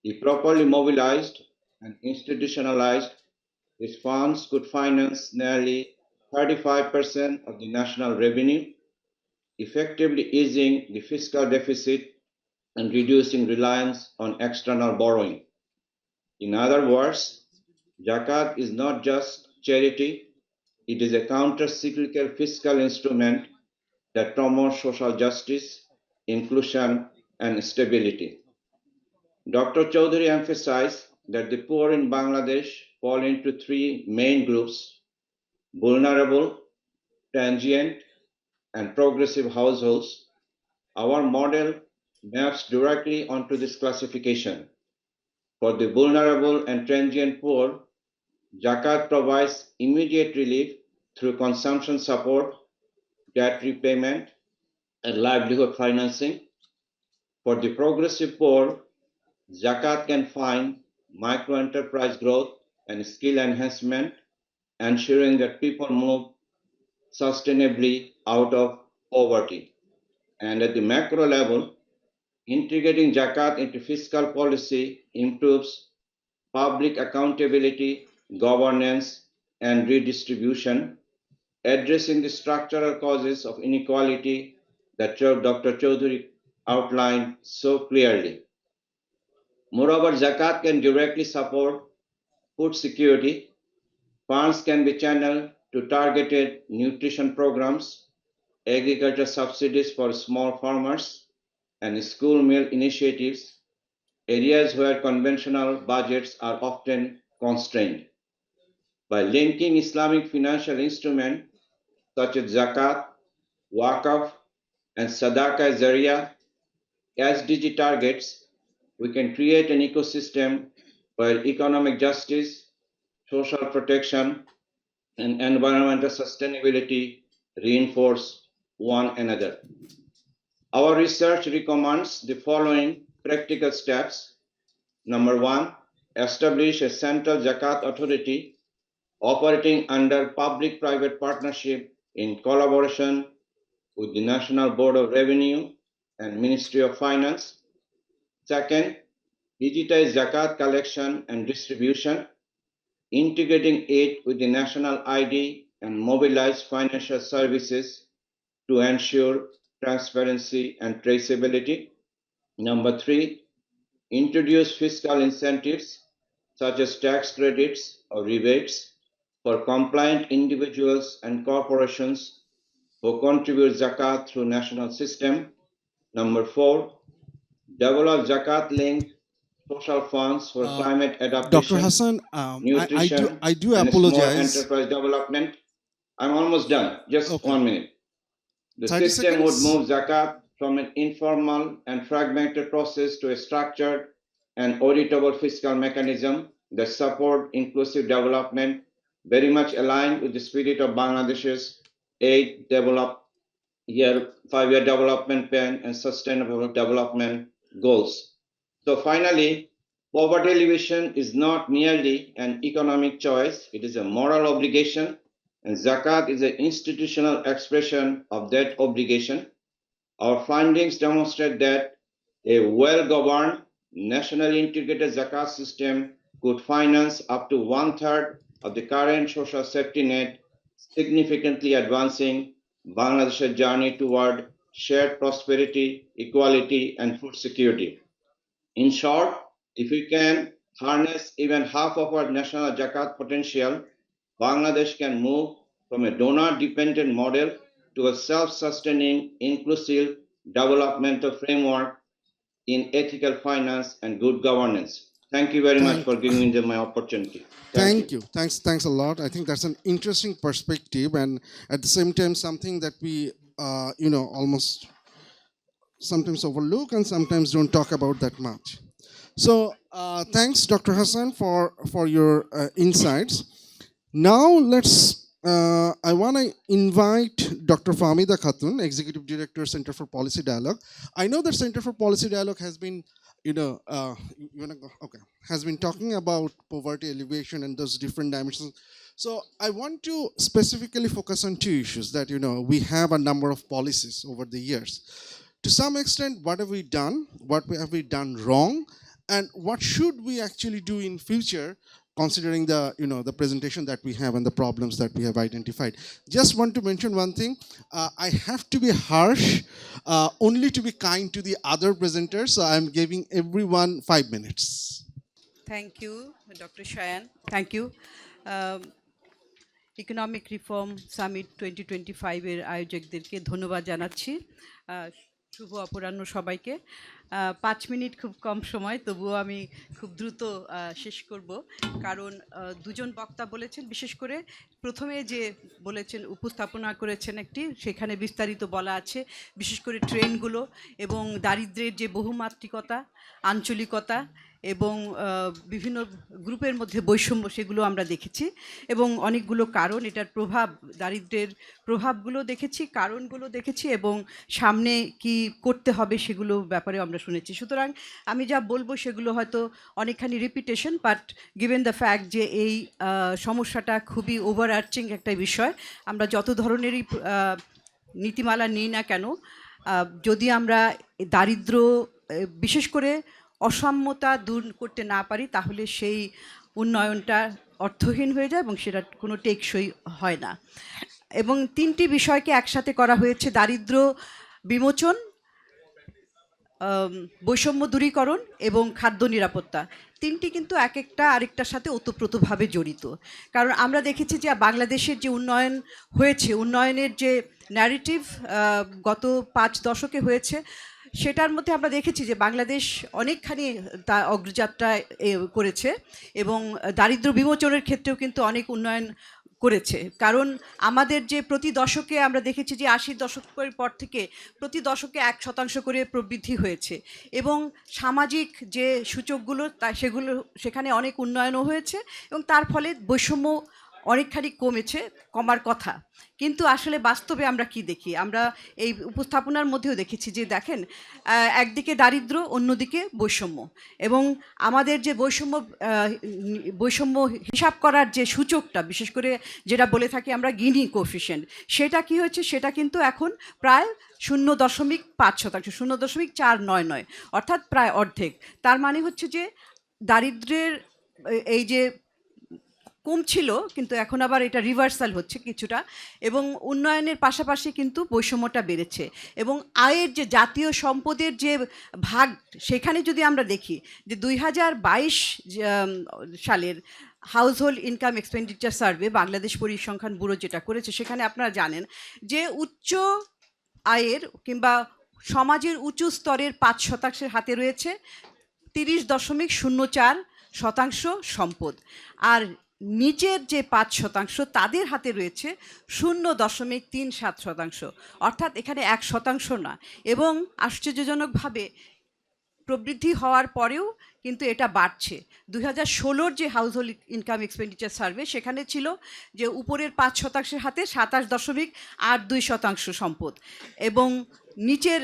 If properly mobilized and institutionalized, these funds could finance nearly 35% of the national revenue, effectively easing the fiscal deficit and reducing reliance on external borrowing. In other words, Zakat is not just charity, it is a counter-cyclical fiscal instrument that promotes social justice, inclusion, and stability. Dr. Chaudhary emphasized that the poor in Bangladesh fall into three main groups: vulnerable, transient, and progressive households. Our model maps directly onto this classification. For the vulnerable and transient poor, Zakat provides immediate relief through consumption support, debt repayment, and livelihood financing. For the progressive poor, Zakat can fund micro-enterprise growth and skill enhancement, ensuring that people move sustainably out of poverty. And at the macro level, integrating Zakat into fiscal policy improves public accountability, governance, and redistribution, addressing the structural causes of inequality that Dr. Chaudhary outlined so clearly. Moreover, Zakat can directly support food security. Funds can be channeled to targeted nutrition programs, agriculture subsidies for small farmers, and school meal initiatives, areas where conventional budgets are often constrained. By linking Islamic financial instruments such as Zakat, Waqf, and Sadaqah Zaria SDG targets, we can create an ecosystem where economic justice, social protection, and environmental sustainability reinforce one another. Our research recommends the following practical steps. Number one, establish a central Zakat authority operating under public-private partnership in collaboration with the National Board of Revenue and Ministry of Finance. Second, digitize Zakat collection and distribution, integrating it with the national ID and mobilize financial services to ensure transparency and traceability. Number three, introduce fiscal incentives such as tax credits or rebates for compliant individuals and corporations who contribute zakat through national system. Number four, develop zakat-linked social funds for climate Dr. adaptation, Hassan, nutrition, I do and small apologize. enterprise development. I'm almost done. Just Okay. 1 minute. The 30 system would seconds. move zakat from an informal and fragmented process to a structured and auditable fiscal mechanism that support inclusive development, very much aligned with the spirit of Bangladesh's 5-year development plan and sustainable development goals. So finally, poverty alleviation is not merely an economic choice, it is a moral obligation, and zakat is an institutional expression of that obligation. Our findings demonstrate that a well-governed, nationally integrated zakat system could finance up to 1/3 of the current social safety net, significantly advancing Bangladesh's journey toward shared prosperity, equality, and food security. In short, if we can harness even half of our national zakat potential, Bangladesh can move from a donor-dependent model to a self-sustaining, inclusive developmental framework in ethical finance and good governance. Thank you very much Thank- for giving me my opportunity. Thank you. Thanks a lot. I think that's an interesting perspective, and at the same time, something that we, almost sometimes overlook and sometimes don't talk about that much. So, thanks, Dr. Hassan, for your insights. Now, I want to invite Dr. Fahmida Khatun, Executive Director, Center for Policy Dialogue. I know that Center for Policy Dialogue has been, has been talking about poverty alleviation and those different dimensions. So I want to specifically focus on two issues that, we have a number of policies over the years. To some extent, what have we done? What have we done wrong? And what should we actually do in future, considering the presentation that we have and the problems that we have identified? Just want to mention one thing. I have to be harsh, only to be kind to the other presenters. So I'm giving everyone 5 minutes. Thank you, Dr. Shayan. Thank you. Economic reform summit 2025-এর আয়োজকদেরকে ধন্যবাদ জানাচ্ছি। শুভ অপরাহ্ন সবাইকে। 5 minute খুব কম সময়, তবুও আমি খুব দ্রুত শেষ করব, কারণ দুজন বক্তা বলেছেন, বিশেষ করে প্রথমে যে বলেছেন, উপস্থাপনা করেছেন একটি, সেখানে বিস্তারিত বলা আছে, বিশেষ করে ট্রেনগুলো এবং দারিদ্র্যের যে বহুমাত্রিকতা, আঞ্চলিকতা এবং বিভিন্ন গ্রুপের মধ্যে বৈষম্য, সেগুলো আমরা দেখেছি এবং অনেকগুলো কারণ, এটার প্রভাব, দারিদ্র্যের প্রভাবগুলো দেখেছি, কারণগুলো দেখেছি এবং সামনে কি করতে হবে সেগুলো ব্যাপারে আমরা শুনেছি। সুতরাং আমি যা বলবো সেগুলো হয়তো অনেকখানি repetition, but given the fact যে এই সমস্যাটা খুবই ওভারআর্চিং একটা বিষয়, আমরা যত ধরনেরই নীতিমালা নিই না কেন, যদি আমরা দারিদ্র্য, বিশেষ করে অসাম্যতা দূর করতে না পারি, তাহলে সেই উন্নয়নটা অর্থহীন হয়ে যায় এবং সেটা কোনো টেকসই হয় না। এবং 3টি বিষয়কে একসাথে করা হয়েছে: দারিদ্র্য বিমোচন, বৈষম্য দূরীকরণ এবং খাদ্য নিরাপত্তা। 3টি কিন্তু এক একটা আরেকটার সাথে ওতপ্রোতভাবে জড়িত। কারণ আমরা দেখেছি যে বাংলাদেশের যে উন্নয়ন হয়েছে, উন্নয়নের যে ন্যারেটিভ গত 5 দশকে হয়েছে, সেটার মধ্যে আমরা দেখেছি যে বাংলাদেশ অনেকখানি তা অগ্রযাত্রা করেছে এবং দারিদ্র্য বিমোচনের ক্ষেত্রেও কিন্তু অনেক উন্নয়ন করেছে। কারণ আমাদের যে প্রতি দশকে আমরা দেখেছি যে 80 দশকের পর থেকে প্রতি দশকে 1% করে প্রবৃদ্ধি হয়েছে এবং সামাজিক যে সূচকগুলো সেগুলো, সেখানে অনেক উন্নয়নও হয়েছে এবং তার ফলে বৈষম্য অনেকখানি কমেছে, কমার কথা। কিন্তু আসলে বাস্তবে আমরা কি দেখি? আমরা এই উপস্থাপনার মধ্যেও দেখেছি যে দেখেন, একদিকে দারিদ্র্য, অন্যদিকে বৈষম্য, এবং আমাদের যে বৈষম্য হিসাব করার যে সূচকটা, বিশেষ করে যেটা বলে থাকি আমরা গিনি কোএফিসিয়েন্ট, সেটা কি হয়েছে? সেটা কিন্তু এখন প্রায় 0.5%, 0.499, অর্থাৎ প্রায় অর্ধেক। তার মানে হচ্ছে যে দারিদ্র্যের এই যে কমছিল, কিন্তু এখন আবার এটা রিভার্সাল হচ্ছে কিছুটা, এবং উন্নয়নের পাশাপাশি কিন্তু বৈষম্যটা বেড়েছে। এবং আয়ের যে জাতীয় সম্পদের যে ভাগ, সেখানে যদি আমরা দেখি যে 2022 সালের house hold income expenditure survey, Bangladesh পরিসংখ্যান ব্যুরো যেটা করেছে, সেখানে আপনারা জানেন যে উচ্চ আয়ের কিংবা সমাজের উঁচু স্তরের 5% হাতে রয়েছে 30.04% সম্পদ, আর নিচের যে 5% তাদের হাতে রয়েছে 0.37%, অর্থাৎ এখানে 1% না। এবং আশ্চর্যজনকভাবে প্রবৃদ্ধি হওয়ার পরেও কিন্তু এটা বাড়ছে। 2016-র যে house hold income expenditure survey, সেখানে ছিল যে উপরের 5%-এর হাতে 27.82% সম্পদ এবং নিচের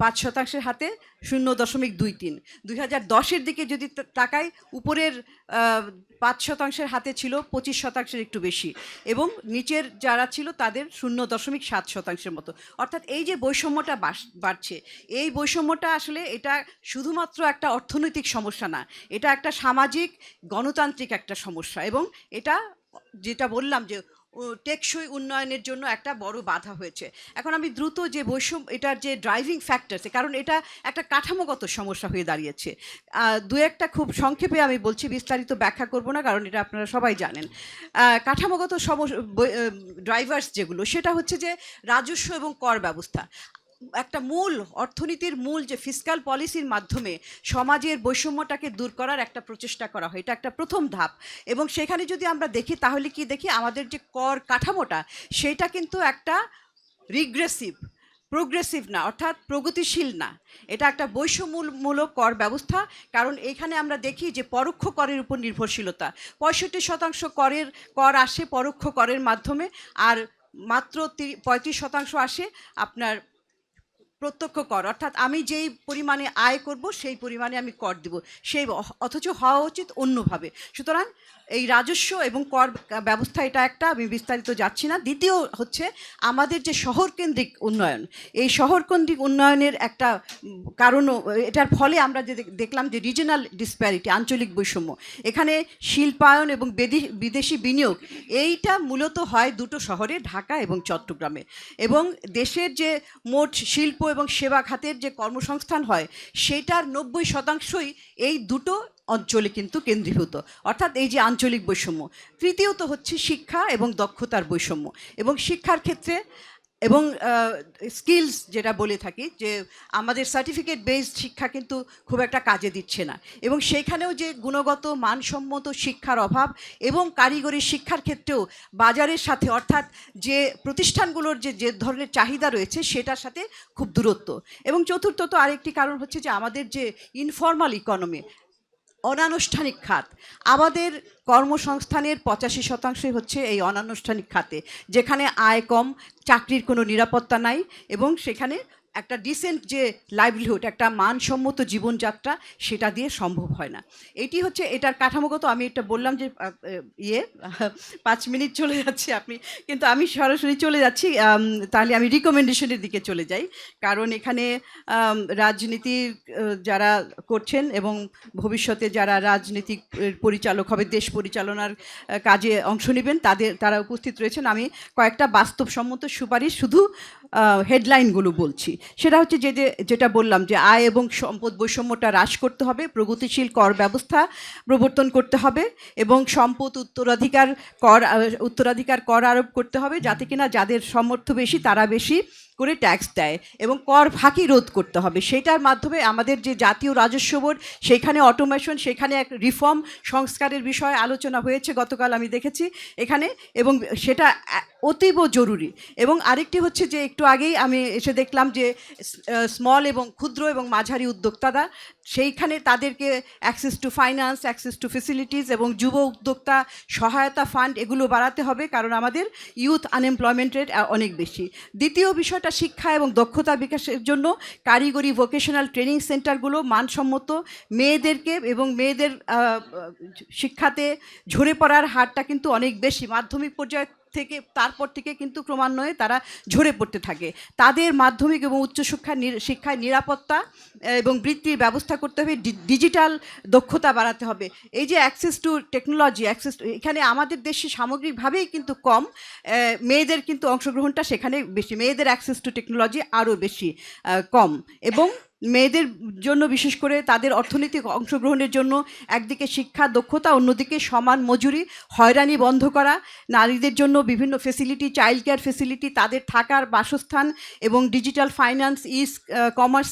5%-এর হাতে 0.23। 2010-এর দিকে যদি তাকাই, উপরের 5%-এর হাতে ছিল 25%-এর একটু বেশি এবং নিচের যারা ছিল তাদের 0.7%-এর মতো। অর্থাৎ এই যে বৈষম্যটা বাড়ছে, এই বৈষম্যটা আসলে এটা শুধুমাত্র একটা অর্থনৈতিক সমস্যা না, এটা একটা সামাজিক গণতান্ত্রিক একটা সমস্যা এবং এটা যেটা বললাম যে টেকসই উন্নয়নের জন্য একটা বড় বাধা হয়েছে। এখন আমি দ্রুত যে বৈষম্য, এটার যে ড্রাইভিং ফ্যাক্টরস, কারণ এটা একটা কাঠামোগত সমস্যা হয়ে দাঁড়িয়েছে, দু একটা খুব সংক্ষেপে আমি বলছি, বিস্তারিত ব্যাখ্যা করব না, কারণ এটা আপনারা সবাই জানেন। কাঠামোগত ড্রাইভার্স যেগুলো, সেটা হচ্ছে যে রাজস্ব এবং কর ব্যবস্থা। একটা মূল অর্থনীতির মূল যে ফিসকাল পলিসির মাধ্যমে সমাজের বৈষম্যটাকে দূর করার একটা প্রচেষ্টা করা হয়, এটা একটা প্রথম ধাপ। এবং সেখানে যদি আমরা দেখি তাহলে কি দেখি, আমাদের যে কর কাঠামোটা সেটা কিন্তু একটা রিগ্রেসিভ, প্রোগ্রেসিভ না, অর্থাৎ প্রগতিশীল না। এটা একটা বৈষম্যমূলক কর ব্যবস্থা। কারণ এখানে আমরা দেখি যে পরোক্ষ করের উপর নির্ভরশীলতা, 65% কর আসে পরোক্ষ করের মাধ্যমে, আর মাত্র 35% আসে আপনার প্রত্যক্ষ কর, অর্থাৎ আমি যেই পরিমাণে আয় করব সেই পরিমাণে আমি কর দিব, সেই অথচ হওয়া উচিত অন্যভাবে। সুতরাং এই রাজস্ব এবং কর ব্যবস্থা এটা একটা, আমি বিস্তারিত যাচ্ছি না। দ্বিতীয় হচ্ছে আমাদের যে শহরকেন্দ্রিক উন্নয়ন, এই শহরকেন্দ্রিক উন্নয়নের একটা কারণও, এটার ফলে আমরা যে দেখলাম যে রিজনাল ডিসপ্যারিটি, আঞ্চলিক বৈষম্য, এখানে শিল্পায়ন এবং বিদেশি বিনিয়োগ, এইটা মূলত হয় দুটো শহরে, ঢাকা এবং চট্টগ্রামে। এবং দেশের যে মোট শিল্প এবং সেবা খাতের যে কর্মসংস্থান হয় সেটার 90%ই এই দুটো অঞ্চলে কিন্তু কেন্দ্রীভূত, অর্থাৎ এই যে আঞ্চলিক বৈষম্য। তৃতীয়ত হচ্ছে শিক্ষা এবং দক্ষতার বৈষম্য, এবং শিক্ষার ক্ষেত্রে এবং স্কিলস যেটা বলে থাকি, যে আমাদের সার্টিফিকেট বেসড শিক্ষা কিন্তু খুব একটা কাজে দিচ্ছে না, এবং সেইখানেও যে গুণগত মানসম্মত শিক্ষার অভাব, এবং কারিগরি শিক্ষার ক্ষেত্রেও বাজারের সাথে, অর্থাৎ যে প্রতিষ্ঠানগুলোর যে ধরনের চাহিদা রয়েছে সেটার সাথে খুব দূরত্ব। এবং চতুর্থত আরেকটি কারণ হচ্ছে যে আমাদের যে ইনফর্মাল ইকোনমি, অনানুষ্ঠানিক খাত, আমাদের কর্মসংস্থানের 85%ই হচ্ছে এই অনানুষ্ঠানিক খাতে, যেখানে আয় কম, চাকরির কোনো নিরাপত্তা নাই, এবং সেখানে একটা ডিসেন্ট যে লাইভলিহুড, একটা মানসম্মত জীবনযাত্রা, সেটা দিয়ে সম্ভব হয় না। এটি হচ্ছে এটার কাঠামোগত। আমি এটা বললাম যে 5 মিনিট চলে যাচ্ছে আপনি, কিন্তু আমি সরাসরি চলে যাচ্ছি। তাহলে আমি রিকমেন্ডেশনের দিকে চলে যাই, কারণ এখানে রাজনীতি যারা করছেন এবং ভবিষ্যতে যারা রাজনীতিক পরিচালক হবে, দেশ পরিচালনার কাজে অংশ নেবেন, তারা উপস্থিত রয়েছেন। আমি কয়েকটা বাস্তবসম্মত সুপারিশ শুধু হেডলাইনগুলো বলছি। সেটা হচ্ছে যেটা বললাম যে আয় এবং সম্পদ বৈষম্যটা হ্রাস করতে হবে, প্রগতিশীল কর ব্যবস্থা প্রবর্তন করতে হবে, এবং সম্পদ উত্তরাধিকার কর আরোপ করতে হবে, যাতে কিনা যাদের সামর্থ্য বেশি তারা বেশি করে ট্যাক্স দেয়, এবং কর ফাঁকি রোধ করতে হবে। সেটার মাধ্যমে আমাদের যে জাতীয় রাজস্ব বোর্ড, সেখানে অটোমেশন, সেখানে এক রিফর্ম সংস্কারের বিষয়ে আলোচনা হয়েছে গতকাল, আমি দেখেছি এখানে, এবং সেটা অতীব জরুরি। এবং আরেকটি হচ্ছে যে একটু আগেই আমি এসে দেখলাম যে স্মল এবং ক্ষুদ্র এবং মাঝারি উদ্যোক্তারা, সেইখানে তাদেরকে access to finance, access to facilities এবং যুব উদ্যোক্তা সহায়তা ফান্ড, এগুলো বাড়াতে হবে, কারণ আমাদের ইউথ আনএমপ্লয়মেন্ট রেট অনেক বেশি। দ্বিতীয় বিষয়টা শিক্ষা এবং দক্ষতা বিকাশের জন্য কারিগরি ভোকেশনাল ট্রেনিং সেন্টারগুলো মানসম্মত, মেয়েদেরকে এবং মেয়েদের শিক্ষাতে ঝরে পড়ার হারটা কিন্তু অনেক বেশি, মাধ্যমিক পর্যায়ে থেকে তারপর থেকে কিন্তু ক্রমান্বয়ে তারা ঝরে পড়তে থাকে। তাদের মাধ্যমিক এবং শিক্ষায় নিরাপত্তা এবং বৃত্তির ব্যবস্থা করতে হবে, ডিজিটাল দক্ষতা বাড়াতে হবে। এই যে অ্যাক্সেস টু টেকনোলজি, এখানে আমাদের দেশে সামগ্রিকভাবেই কিন্তু কম, মেয়েদের কিন্তু অংশগ্রহণটা সেখানে বেশি, মেয়েদের অ্যাক্সেস টু টেকনোলজি আরও বেশি কম। এবং মেয়েদের জন্য বিশেষ করে তাদের অর্থনৈতিক অংশগ্রহণের জন্য একদিকে শিক্ষা দক্ষতা, অন্যদিকে সমান মজুরি, হয়রানি বন্ধ করা, নারীদের জন্য বিভিন্ন ফেসিলিটি, চাইল্ড কেয়ার ফেসিলিটি, তাদের থাকার বাসস্থান এবং digital finance, commerce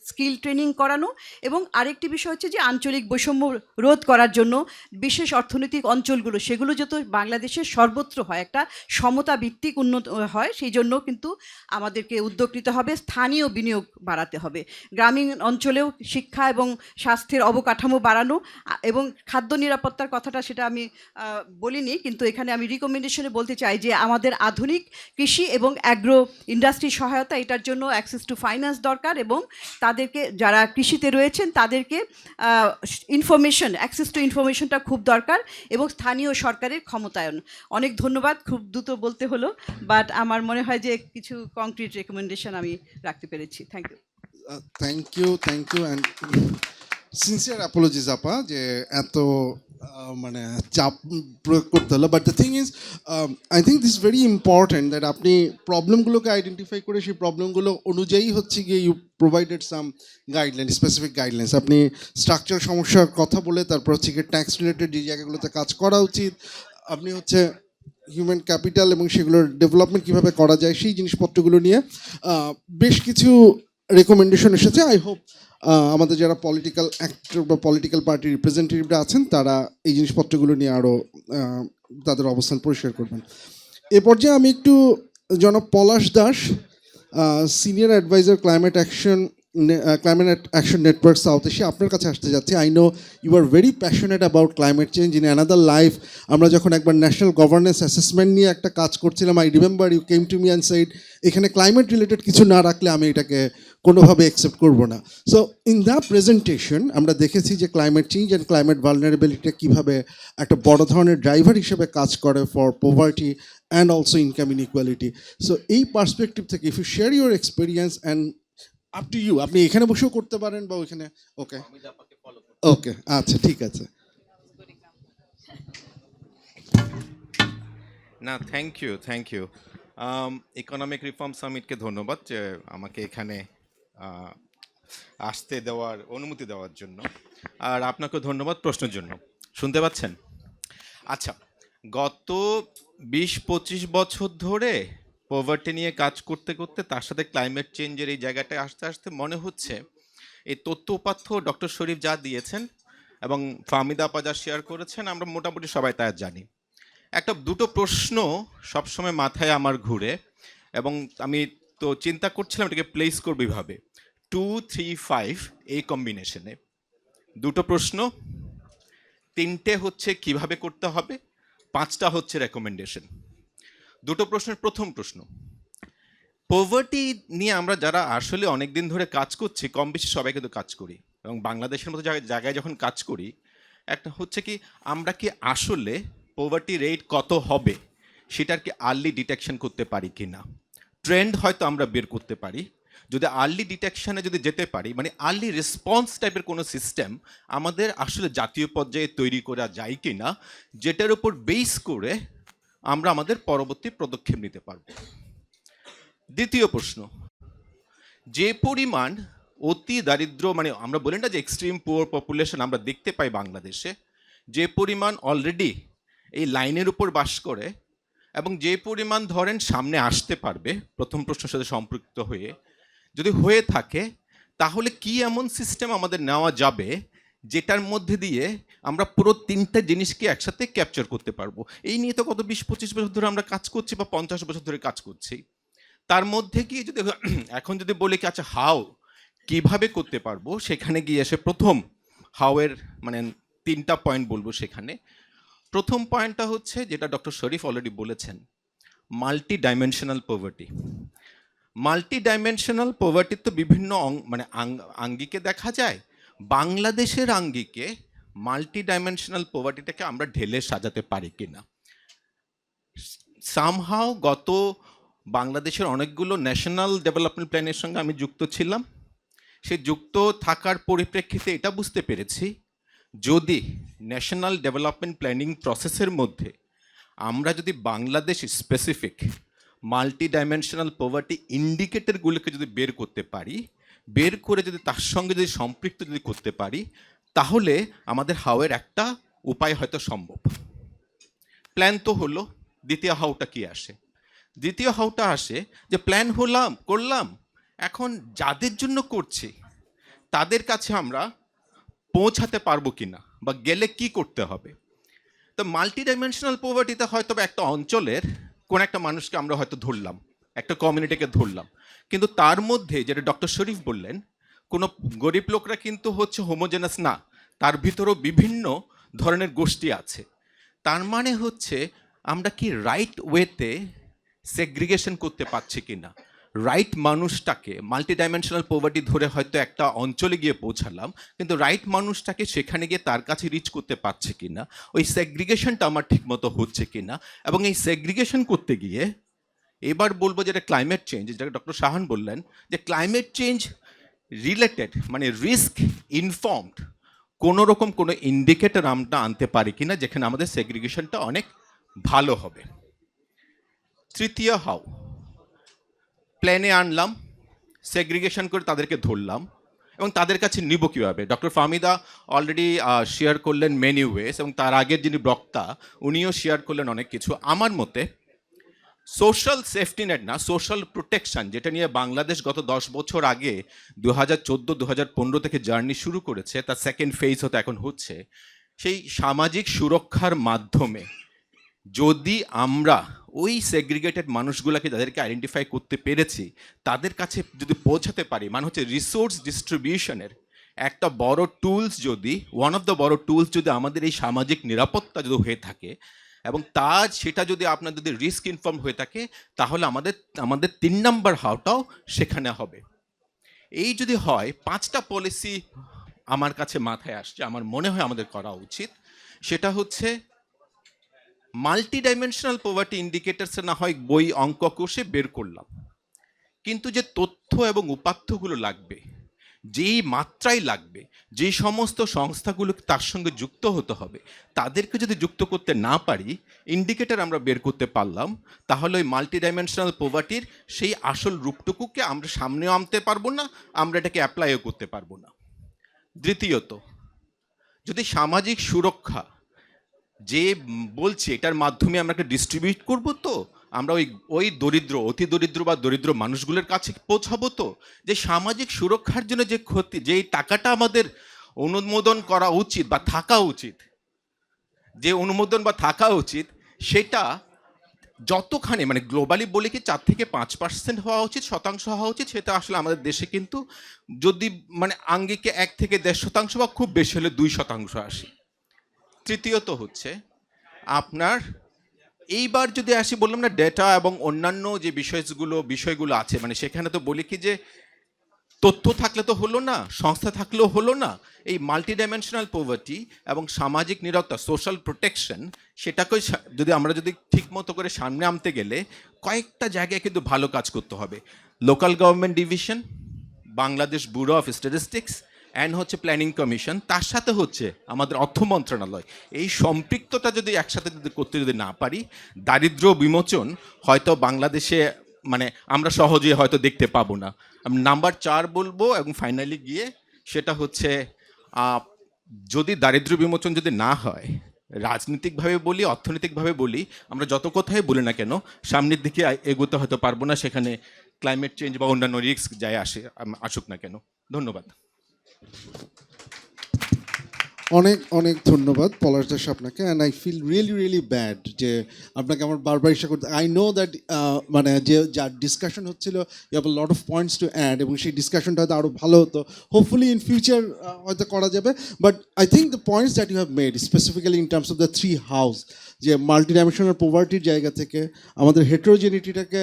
skill training করানো। এবং আরেকটি বিষয় হচ্ছে যে আঞ্চলিক বৈষম্য রোধ করার জন্য বিশেষ অর্থনৈতিক অঞ্চলগুলো, সেগুলো যত বাংলাদেশের সর্বত্র হয়, একটা সমতা ভিত্তিক উন্নত হয়, সেই জন্য কিন্তু আমাদেরকে উদ্যোগ নিতে হবে, স্থানীয় বিনিয়োগ বাড়াতে হবে, গ্রামীণ অঞ্চলেও শিক্ষা এবং স্বাস্থ্যের অবকাঠামো বাড়ানো, এবং খাদ্য নিরাপত্তার কথাটা সেটা আমি বলিনি, কিন্তু এখানে আমি রিকমেন্ডেশনে বলতে চাই যে আমাদের আধুনিক কৃষি এবং অ্যাগ্রো ইন্ডাস্ট্রি সহায়তা, এটার জন্য অ্যাক্সেস টু ফাইন্যান্স দরকার, এবং তাদেরকে যারা কৃষিতে রয়েছেন তাদেরকে অ্যাক্সেস টু ইনফরমেশনটা খুব দরকার, এবং স্থানীয় সরকারের ক্ষমতায়ন। অনেক ধন্যবাদ, খুব দ্রুত বলতে হলো, বাট আমার মনে হয় যে কিছু কংক্রিট রেকমেন্ডেশন আমি রাখতে পেরেছি। Thank you. Thank you and sincere apologies আপা, যে এত মানে চাপ প্রয়োগ করতে হলো। But the thing is, I think this very important that আপনি প্রবলেমগুলোকে আইডেন্টিফাই করে সেই প্রবলেমগুলো অনুযায়ী হচ্ছে গিয়ে you provided some guideline, specific guidelines. আপনি স্ট্রাকচার সমস্যার কথা বলে তারপর হচ্ছে গিয়ে ট্যাক্স রিলেটেড যে জায়গাগুলোতে কাজ করা উচিত, আপনি হচ্ছে হিউম্যান ক্যাপিটাল এবং সেগুলোর ডেভেলপমেন্ট কীভাবে করা যায় সেই জিনিসপত্রগুলো নিয়ে বেশ কিছু রেকমেন্ডেশন এসেছে। আই হোপ আমাদের যারা পলিটিক্যাল অ্যাক্টর বা পলিটিক্যাল পার্টির রিপ্রেজেন্টেটিভরা আছেন তারা এই জিনিসপত্রগুলো নিয়ে আরও তাদের অবস্থান পরিষ্কার করবেন। এ পর্যায়ে আমি একটু জনাব Palash Das, senior adviser climate action network South Asia, আপনার কাছে আসতে যাচ্ছি। I know you are very passionate about climate change. In another life আমরা যখন একবার ন্যাশনাল গভর্নেন্স অ্যাসেসমেন্ট নিয়ে একটা কাজ করছিলাম, I remember you came to me and said এখানে ক্লাইমেট রিলেটেড কিছু না রাখলে আমি এটাকে কোনোভাবে অ্যাকসেপ্ট করবো না। সো ইন দ্য প্রেজেন্টেশন আমরা দেখেছি যে climate change and climate vulnerability কীভাবে একটা বড় ধরনের ড্রাইভার হিসেবে কাজ করে for poverty and also income inequality. So এই পার্সপেক্টিভ থেকে if you share your experience and up to you, আপনি এখানে বসেও করতে পারেন বা ওইখানে। ওকে ওকে, আচ্ছা ঠিক আছে। না, থ্যাংক ইউ ইকোনমিক রিফর্ম সামিটকে ধন্যবাদ যে আমাকে এখানে আসতে দেওয়ার অনুমতি দেওয়ার জন্য, আর আপনাকে ধন্যবাদ প্রশ্নের জন্য। শুনতে পাচ্ছেন? আচ্ছা, গত 20-25 বছর ধরে পভার্টি নিয়ে কাজ করতে করতে তার সাথে ক্লাইমেট চেঞ্জের এই জায়গাটায় আসতে আসতে মনে হচ্ছে এই তথ্য উপাত্য ডক্টর শরীফ যা দিয়েছেন এবং ফাহমিদা আপা যা শেয়ার করেছেন আমরা মোটামুটি সবাই তা জানি। দুটো প্রশ্ন সবসময় মাথায় আমার ঘুরে এবং আমি তো চিন্তা করছিলাম এটাকে প্লেস করবো এইভাবে 2, 3, 5 এই কম্বিনেশনে। দুটো প্রশ্ন, 3টে হচ্ছে কিভাবে করতে হবে, 5টা হচ্ছে রেকমেন্ডেশন। দুটো প্রশ্নের প্রথম প্রশ্ন, পভার্টি নিয়ে আমরা যারা আসলে অনেক দিন ধরে কাজ করছি, কম বেশি সবাই কিন্তু কাজ করি এবং বাংলাদেশের মতো জায়গায় যখন কাজ করি, একটা হচ্ছে কি আমরা কি আসলে পভার্টি রেট কত হবে সেটার কি আর্লি ডিটেকশন করতে পারি কি না। ট্রেন্ড হয়তো আমরা বের করতে পারি, যদি আর্লি ডিটেকশনে যদি যেতে পারি, মানে আর্লি রেসপন্স টাইপের কোনো সিস্টেম আমাদের আসলে জাতীয় পর্যায়ে তৈরি করা যায় কি না, যেটার উপর বেস করে আমরা আমাদের পরবর্তী পদক্ষেপ নিতে পারব। দ্বিতীয় প্রশ্ন, যে পরিমাণ অতি দারিদ্র, মানে আমরা বলি না যে এক্সট্রিম পুয়ার পপুলেশন আমরা দেখতে পাই বাংলাদেশে, যে পরিমাণ অলরেডি এই লাইনের উপর বাস করে এবং যে পরিমাণ ধরেন সামনে আসতে পারবে প্রথম প্রশ্নের সাথে সম্পৃক্ত হয়ে, যদি হয়ে থাকে তাহলে কি এমন সিস্টেম আমাদের নেওয়া যাবে যেটার মধ্যে দিয়ে আমরা পুরো 3টে জিনিসকে একসাথে ক্যাপচার করতে পারবো। এই নিয়ে তো গত 20-25 বছর ধরে আমরা কাজ করছি বা 50 বছর ধরে কাজ করছি। তার মধ্যে কি যদি এখন যদি বলি কি আচ্ছা কিভাবে করতে পারবো, সেখানে গিয়ে এসে প্রথম হাওয়ের মানে 3টা পয়েন্ট বলবো। সেখানে প্রথম পয়েন্টটা হচ্ছে যেটা ডক্টর শরীফ অলরেডি বলেছেন, multi dimensional poverty. Multi dimensional poverty তো বিভিন্ন মানে আঙ্গিকে দেখা যায়। বাংলাদেশের আঙ্গিকে মাল্টি ডাইমেনশনাল পভার্টিটাকে আমরা ঢেলে সাজাতে পারি কিনা। সামহাও গত বাংলাদেশের অনেকগুলো ন্যাশনাল ডেভেলপমেন্ট প্ল্যানের সঙ্গে আমি যুক্ত ছিলাম। সে যুক্ত থাকার পরিপ্রেক্ষিতে এটা বুঝতে পেরেছি, যদি ন্যাশনাল ডেভেলপমেন্ট প্ল্যানিং প্রসেসের মধ্যে আমরা যদি Bangladesh specific multi dimensional poverty ইন্ডিকেটরগুলোকে যদি বের করতে পারি, বের করে যদি তার সঙ্গে যদি সম্পৃক্ত যদি করতে পারি, তাহলে আমাদের হাওয়ের একটা উপায় হয়তো সম্ভব। প্ল্যান তো হলো, দ্বিতীয় হাউটা কি আসে? দ্বিতীয় হাউটা আসে যে প্ল্যান করলাম, এখন যাদের জন্য করছি তাদের কাছে আমরা পৌঁছাতে পারবো কিনা বা গেলে কি করতে হবে। তো মাল্টি ডাইমেনশনাল পভার্টিতে হয়তো একটা অঞ্চলের কোন একটা মানুষকে আমরা হয়তো ধরলাম, একটা কমিউনিটিকে ধরলাম, কিন্তু তার মধ্যে যেটা ডক্টর শরীফ বললেন, কোনো গরিব লোকরা কিন্তু হচ্ছে হোমোজেনাস না, তার ভিতরেও বিভিন্ন ধরনের গোষ্ঠী আছে। তার মানে হচ্ছে আমরা কি রাইট ওয়েতে সেগ্রিগেশন করতে পারছি কিনা, রাইট মানুষটাকে মাল্টি ডাইমেনশনাল পভার্টি ধরে হয়তো একটা অঞ্চলে গিয়ে পৌঁছালাম, কিন্তু রাইট মানুষটাকে সেখানে গিয়ে তার কাছে রিচ করতে পারছে কিনা, ওই সেগ্রিগেশনটা আমার ঠিকমতো হচ্ছে কিনা। এবং এই সেগ্রিগেশন করতে গিয়ে এবার বলবো যেটা ক্লাইমেট চেঞ্জ, যেটা ডক্টর শাহান বললেন যে ক্লাইমেট চেঞ্জ রিলেটেড মানে রিস্ক ইনফর্মড কোনো রকম কোনো ইন্ডিকেটর আমরা আনতে পারি কিনা যেখানে আমাদের সেগ্রিগেশনটা অনেক ভালো হবে। তৃতীয় প্ল্যানে আনলাম, সেগ্রিগেশন করে তাদেরকে ধরলাম, এবং তাদের কাছে নিব কীভাবে? ডক্টর ফাহমিদা অলরেডি শেয়ার করলেন মেনি ওয়েস, এবং তার আগের যিনি বক্তা উনিও শেয়ার করলেন অনেক কিছু। আমার মতে সোশ্যাল সেফটি নেট না, সোশ্যাল প্রোটেকশন, যেটা নিয়ে বাংলাদেশ গত 10 বছর আগে 2014-2015 থেকে জার্নি শুরু করেছে, তার সেকেন্ড ফেজ হতে এখন হচ্ছে, সেই সামাজিক সুরক্ষার মাধ্যমে যদি আমরা ওই সেগ্রিগেটেড মানুষগুলোকে যাদেরকে আইডেন্টিফাই করতে পেরেছি তাদের কাছে যদি পৌঁছাতে পারি, মানে হচ্ছে রিসোর্স ডিস্ট্রিবিউশনের একটা বড় টুলস, যদি ওয়ান অফ দ্য বড় টুলস যদি আমাদের এই সামাজিক নিরাপত্তা যদি হয়ে থাকে, এবং সেটা যদি আপনার যদি রিস্ক ইনফর্ম হয়ে থাকে, তাহলে আমাদের 3 নম্বর হাওটাও সেখানে হবে। এই যদি হয়, 5টা পলিসি আমার কাছে মাথায় আসছে, আমার মনে হয় আমাদের করা উচিত। সেটা হচ্ছে মাল্টি ডাইমেনশনাল পভার্টি ইন্ডিকেটার্স না হয় বই অঙ্ক কষে বের করলাম, কিন্তু যে তথ্য এবং উপাত্তগুলো লাগবে, যেই মাত্রায় লাগবে, যে সমস্ত সংস্থাগুলো তার সঙ্গে যুক্ত হতে হবে, তাদেরকে যদি যুক্ত করতে না পারি, ইন্ডিকেটর আমরা বের করতে পারলাম, তাহলে ওই মাল্টি ডাইমেনশনাল পভার্টির সেই আসল রূপটুকুকে আমরা সামনেও আনতে পারবো না, আমরা এটাকে অ্যাপ্লাইও করতে পারবো না। দ্বিতীয়ত, যদি সামাজিক সুরক্ষা যে বলছে এটার মাধ্যমে আমরা একটা ডিস্ট্রিবিউট করবো, তো আমরা ওই দরিদ্র, অতি দরিদ্র বা দরিদ্র মানুষগুলোর কাছে পৌঁছাবো, তো যে সামাজিক সুরক্ষার জন্য যে ক্ষতি, যে টাকাটা আমাদের অনুমোদন করা উচিত বা থাকা উচিত, যে অনুমোদন বা থাকা উচিত, সেটা যতখানি মানে গ্লোবালি বলি কি 4 থেকে 5% হওয়া উচিত, শতাংশ হওয়া উচিত, সেটা আসলে আমাদের দেশে কিন্তু যদি মানে আঙ্গিকে 1 থেকে 1.5% বা খুব বেশি হলে 2% আসে। তৃতীয়ত হচ্ছে আপনার এইবার যদি আসি, বললাম না ডেটা এবং অন্যান্য যে বিষয়গুলো আছে, মানে সেখানে তো বলি কি যে তথ্য থাকলে তো হলো না, সংস্থা থাকলেও হলো না, এই মাল্টি ডাইমেনশনাল পভার্টি এবং সামাজিক নিরাপত্তা, সোশ্যাল প্রোটেকশন, সেটাকে যদি ঠিক মতো করে সামনে আনতে গেলে কয়েকটা জায়গায় কিন্তু ভালো কাজ করতে হবে। Local government division, Bangladesh bureau of statistics and হচ্ছে প্ল্যানিং কমিশন, তার সাথে হচ্ছে আমাদের অর্থ মন্ত্রণালয়, এই সম্পৃক্ততা যদি একসাথে করতে না পারি, দারিদ্র্য বিমোচন হয়তো বাংলাদেশে মানে আমরা সহজে হয়তো দেখতে পাবো না। আমি নাম্বার 4 বলবো এবং ফাইনালি গিয়ে সেটা হচ্ছে যদি দারিদ্র্য বিমোচন যদি না হয়, রাজনৈতিকভাবে বলি, অর্থনৈতিকভাবে বলি, আমরা যত কথাই বলি না কেন, সামনের দিকে এগোতে হয়তো পারবো না, সেখানে ক্লাইমেট চেঞ্জ বা অন্যান্য রিস্ক যায় আসুক না কেন। ধন্যবাদ। অনেক অনেক ধন্যবাদ পলাশ দাস আপনাকে, and I feel really bad যে আপনাকে আমার বারবার ইচ্ছা করতে। আই নো দ্যাট মানে যে যার ডিসকাশন হচ্ছিল, you have lot of points to add, এবং সেই ডিসকাশনটা হয়তো আরও ভালো হতো, হোপফুলি ইন ফিউচার হয়তো করা যাবে। But I think the points that you have made specifically in terms of the 3 house, যে মাল্টি ডাইমেনশনাল পোভার্টির জায়গা থেকে আমাদের হেটেরোজেনিটিটাকে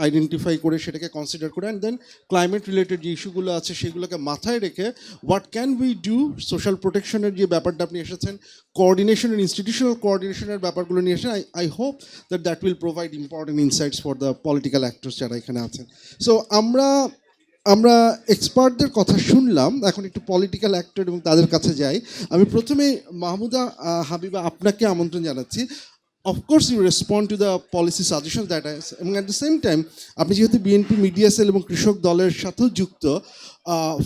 আইডেন্টিফাই করে সেটাকে কনসিডার করে, অ্যান্ড দেন ক্লাইমেট রিলেটেড যে ইস্যুগুলো আছে সেগুলোকে মাথায় রেখে what can we do, social প্রোটেকশনের যে ব্যাপারটা আপনি এসেছেন, কোঅর্ডিনেশনের, ইনস্টিটিউশনাল কোঅর্ডিনেশনের ব্যাপারগুলো নিয়ে এসেছেন। I hope that will provide important insights for the political actors যারা এখানে আছেন। সো আমরা এক্সপার্টদের কথা শুনলাম, এখন একটু পলিটিক্যাল অ্যাক্টর এবং তাদের কাছে যাই। আমি প্রথমে মাহমুদা হাবিবা আপনাকে আমন্ত্রণ জানাচ্ছি। Of course you respond to the policy suggestion that I, এবং অ্যাট দ্য সেম টাইম আপনি যেহেতু বিএনপি মিডিয়া সেল এবং কৃষক দলের সাথেও যুক্ত,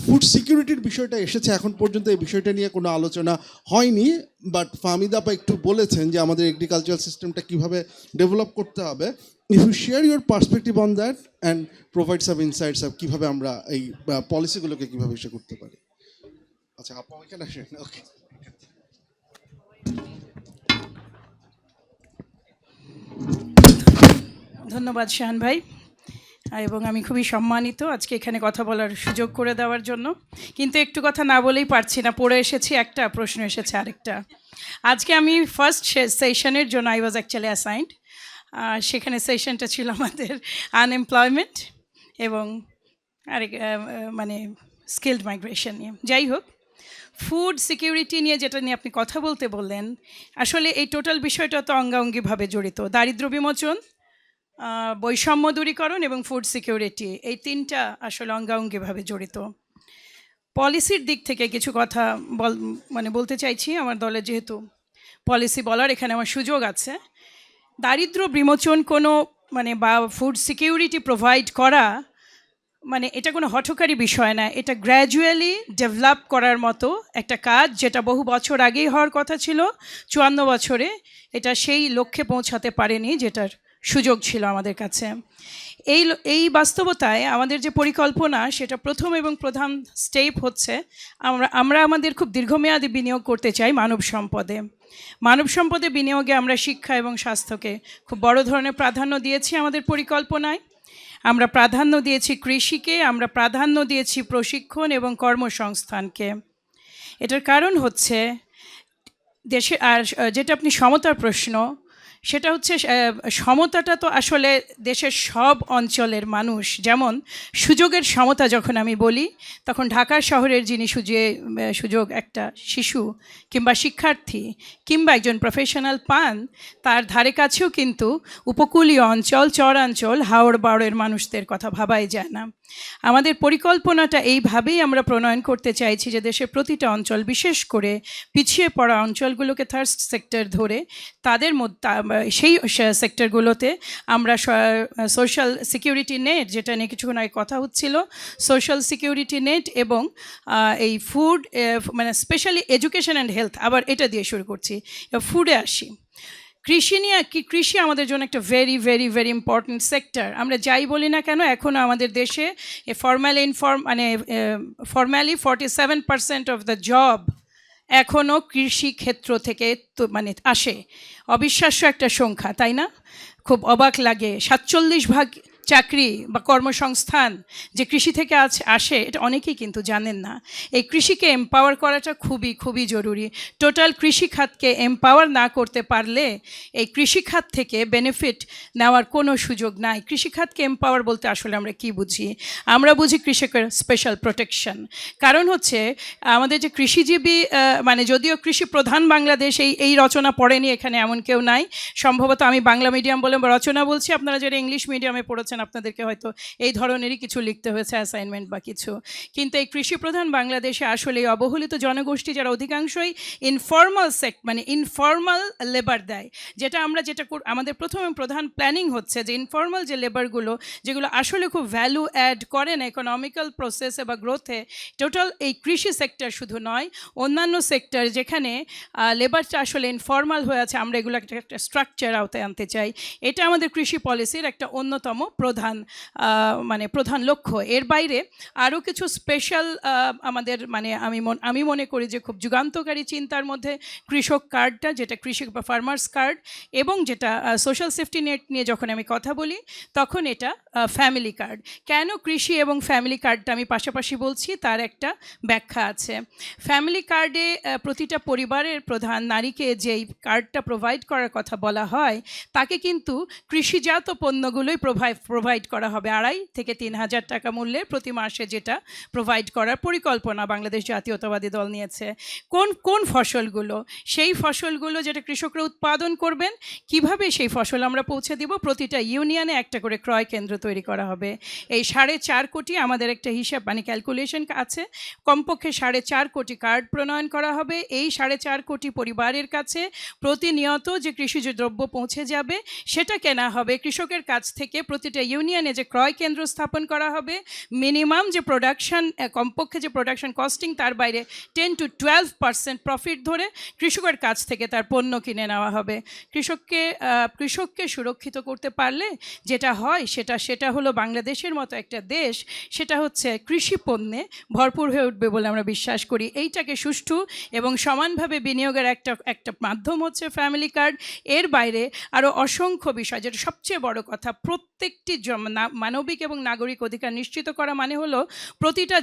ফুড সিকিউরিটির বিষয়টা এসেছে, এখন পর্যন্ত এই বিষয়টা নিয়ে কোনো আলোচনা হয়নি, বাট ফাহমিদা আপা একটু বলেছেন যে আমাদের এগ্রিকালচারাল সিস্টেমটা কীভাবে ডেভেলপ করতে হবে। If you share your perspective on that and provide some insights of কীভাবে আমরা এই পলিসিগুলোকে কীভাবে ইসে করতে পারি। আচ্ছা, আপা ওইখানে আসেন। ওকে, ধন্যবাদ শাহান ভাই, এবং আমি খুবই সম্মানিত আজকে এখানে কথা বলার সুযোগ করে দেওয়ার জন্য। কিন্তু একটু কথা না বলেই পারছি না, পড়ে এসেছি একটা, প্রশ্ন এসেছে আরেকটা। আজকে আমি ফার্স্ট সেশনের জন্য আই ওয়াজ অ্যাকচুয়ালি অ্যাসাইন্ড, সেখানে সেশনটা ছিল আমাদের আনএমপ্লয়মেন্ট এবং আরেক মানে স্কিলড মাইগ্রেশন নিয়ে। যাই হোক, ফুড সিকিউরিটি নিয়ে যেটা নিয়ে আপনি কথা বলতে বললেন, আসলে এই টোটাল বিষয়টা তো অঙ্গাঙ্গিভাবে জড়িত। দারিদ্র্য বিমোচন, বৈষম্য দূরীকরণ এবং ফুড সিকিউরিটি, এই 3টা আসলে অঙ্গাঙ্গিভাবে জড়িত। পলিসির দিক থেকে কিছু কথা বলতে চাইছি, আমার দলে যেহেতু পলিসি বলার এখানে আমার সুযোগ আছে। দারিদ্র্য বিমোচন কোনো বা ফুড সিকিউরিটি প্রোভাইড করা মানে এটা কোনো হঠকারী বিষয় না, এটা গ্র্যাজুয়ালি ডেভেলপ করার মতো একটা কাজ, যেটা বহু বছর আগেই হওয়ার কথা ছিল। 54 বছরে এটা সেই লক্ষ্যে পৌঁছাতে পারেনি যেটার সুযোগ ছিল আমাদের কাছে। এই বাস্তবতায় আমাদের যে পরিকল্পনা, সেটা প্রথম এবং প্রধান স্টেপ হচ্ছে আমরা আমাদের খুব দীর্ঘমেয়াদী বিনিয়োগ করতে চাই মানব সম্পদে। মানব সম্পদে বিনিয়োগে আমরা শিক্ষা এবং স্বাস্থ্যকে খুব বড় ধরনের প্রাধান্য দিয়েছি আমাদের পরিকল্পনায়। আমরা প্রাধান্য দিয়েছি কৃষিকে, আমরা প্রাধান্য দিয়েছি প্রশিক্ষণ এবং কর্মসংস্থানকে। এটার কারণ হচ্ছে দেশে, আর যেটা আপনি সমতার প্রশ্ন, সেটা হচ্ছে সমতাটা তো আসলে দেশের সব অঞ্চলের মানুষ, যেমন সুযোগের সমতা যখন আমি বলি, তখন ঢাকা শহরের যিনি সুযোগ একটা শিশু কিংবা শিক্ষার্থী কিংবা একজন প্রফেশনাল পান, তার ধারে কাছেও কিন্তু উপকূলীয় অঞ্চল, চরাঞ্চল, হাওড় বাওড়ের মানুষদের কথা ভাবাই যায় না। আমাদের পরিকল্পনাটা এইভাবেই আমরা প্রণয়ন করতে চাইছি যে দেশের প্রতিটা অঞ্চল, বিশেষ করে পিছিয়ে পড়া অঞ্চলগুলোকে থার্ড সেক্টর ধরে তাদের মধ্যে সেই সেক্টরগুলোতে আমরা সোশ্যাল সিকিউরিটি নেট, যেটা নিয়ে কিছুক্ষণ আগে কথা হচ্ছিল, সোশ্যাল সিকিউরিটি নেট এবং এই ফুড, মানে স্পেশালি এডুকেশন অ্যান্ড হেলথ, আবার এটা দিয়ে শুরু করছি। ফুডে আসি। কৃষি আমাদের জন্য একটা very very very important sector. আমরা যাই বলি না কেন, এখনও আমাদের দেশে ফর্মালি 47% অফ দ্য জব এখনও কৃষি ক্ষেত্র থেকে মানে আসে। অবিশ্বাস্য একটা সংখ্যা, তাই না? খুব অবাক লাগে। 47% চাকরি বা কর্মসংস্থান যে কৃষি থেকে আসে, এটা অনেকেই কিন্তু জানেন না। এই কৃষিকে এম্পাওয়ার করাটা খুবই খুবই জরুরি। টোটাল কৃষিখাতকে এম্পাওয়ার না করতে পারলে এই কৃষিখাত থেকে বেনিফিট নেওয়ার কোনো সুযোগ নাই। কৃষিখাতকে এম্পাওয়ার বলতে আসলে আমরা কি বুঝি? আমরা বুঝি কৃষকের স্পেশাল প্রোটেকশন। কারণ হচ্ছে আমাদের যে কৃষিজীবী, মানে যদিও কৃষি প্রধান বাংলাদেশ, এই রচনা পড়েনি এখানে এমন কেউ নাই। সম্ভবত আমি বাংলা মিডিয়াম বলে রচনা বলছি, আপনারা যারা ইংলিশ মিডিয়ামে পড়েছেন আপনাদেরকে হয়তো এই ধরনেরই কিছু লিখতে হয়েছে, অ্যাসাইনমেন্ট বা কিছু। কিন্তু এই কৃষি প্রধান বাংলাদেশে আসলে এই অবহেলিত জনগোষ্ঠী, যারা অধিকাংশই ইনফর্মাল লেবার দেয়, যেটা আমাদের প্রথম প্রধান প্ল্যানিং হচ্ছে যে ইনফর্মাল যে লেবারগুলো, যেগুলো আসলে খুব ভ্যালু অ্যাড করে না ইকোনমিক্যাল প্রসেসে বা গ্রোথে, টোটাল এই কৃষি সেক্টর শুধু নয়, অন্যান্য সেক্টর যেখানে লেবারটা আসলে ইনফর্মাল হয়ে আছে, আমরা এগুলো একটা স্ট্রাকচার আওতায় আনতে চাই। এটা আমাদের কৃষি পলিসির একটা অন্যতম প্রধান লক্ষ্য। এর বাইরে আরও কিছু স্পেশাল আমাদের আমি মনে করি যে খুব যুগান্তকারী চিন্তার মধ্যে কৃষক কার্ডটা, যেটা কৃষক বা ফার্মার্স কার্ড, এবং যেটা সোশ্যাল সেফটি নেট নিয়ে যখন আমি কথা বলি তখন এটা ফ্যামিলি কার্ড। কেন কৃষি এবং ফ্যামিলি কার্ডটা আমি পাশাপাশি বলছি, তার একটা ব্যাখ্যা আছে। ফ্যামিলি কার্ডে প্রতিটা পরিবারের প্রধান নারীকে যেই কার্ডটা প্রোভাইড করার কথা বলা হয়, তাকে কিন্তু কৃষিজাত পণ্যগুলোই প্রোভাইড করা হবে। 2,500 থেকে 3,000 টাকা মূল্যের প্রতি মাসে, যেটা প্রোভাইড করার পরিকল্পনা বাংলাদেশ জাতীয়তাবাদী দল নিয়েছে। কোন ফসলগুলো? সেই ফসলগুলো যেটা কৃষকরা উৎপাদন করবেন, কিভাবে সেই ফসল আমরা পৌঁছে দিব? প্রতিটা ইউনিয়নে একটা করে ক্রয় কেন্দ্র তৈরি করা হবে। এই 4.5 কোটি আমাদের একটা হিসাব, ক্যালকুলেশন আছে, কমপক্ষে 4.5 কোটি কার্ড প্রণয়ন করা হবে। এই 4.5 কোটি পরিবারের কাছে প্রতিনিয়ত যে কৃষিজ দ্রব্য পৌঁছে যাবে, সেটা কেনা হবে কৃষকের কাছ থেকে। প্রতিটা ইউনিয়নে যে ক্রয় কেন্দ্র স্থাপন করা হবে, মিনিমাম যে প্রোডাকশন, কমপক্ষে যে প্রোডাকশন কস্টিং, তার বাইরে 10 to 12% প্রফিট ধরে কৃষকের কাছ থেকে তার পণ্য কিনে নেওয়া হবে। কৃষককে সুরক্ষিত করতে পারলে যেটা হয়, সেটা হলো বাংলাদেশের মতো একটা দেশ, সেটা হচ্ছে কৃষি পণ্যে ভরপুর হয়ে উঠবে বলে আমরা বিশ্বাস করি। এইটাকে সুষ্ঠু এবং সমানভাবে বিনিয়োগের একটা মাধ্যম হচ্ছে ফ্যামিলি কার্ড। এর বাইরে আরও অসংখ্য বিষয়, যেটা সবচেয়ে বড় কথা, প্রত্যেকটি মানবিক এবং নাগরিক অধিকার নিশ্চিত করা মানে হলো প্রতিটা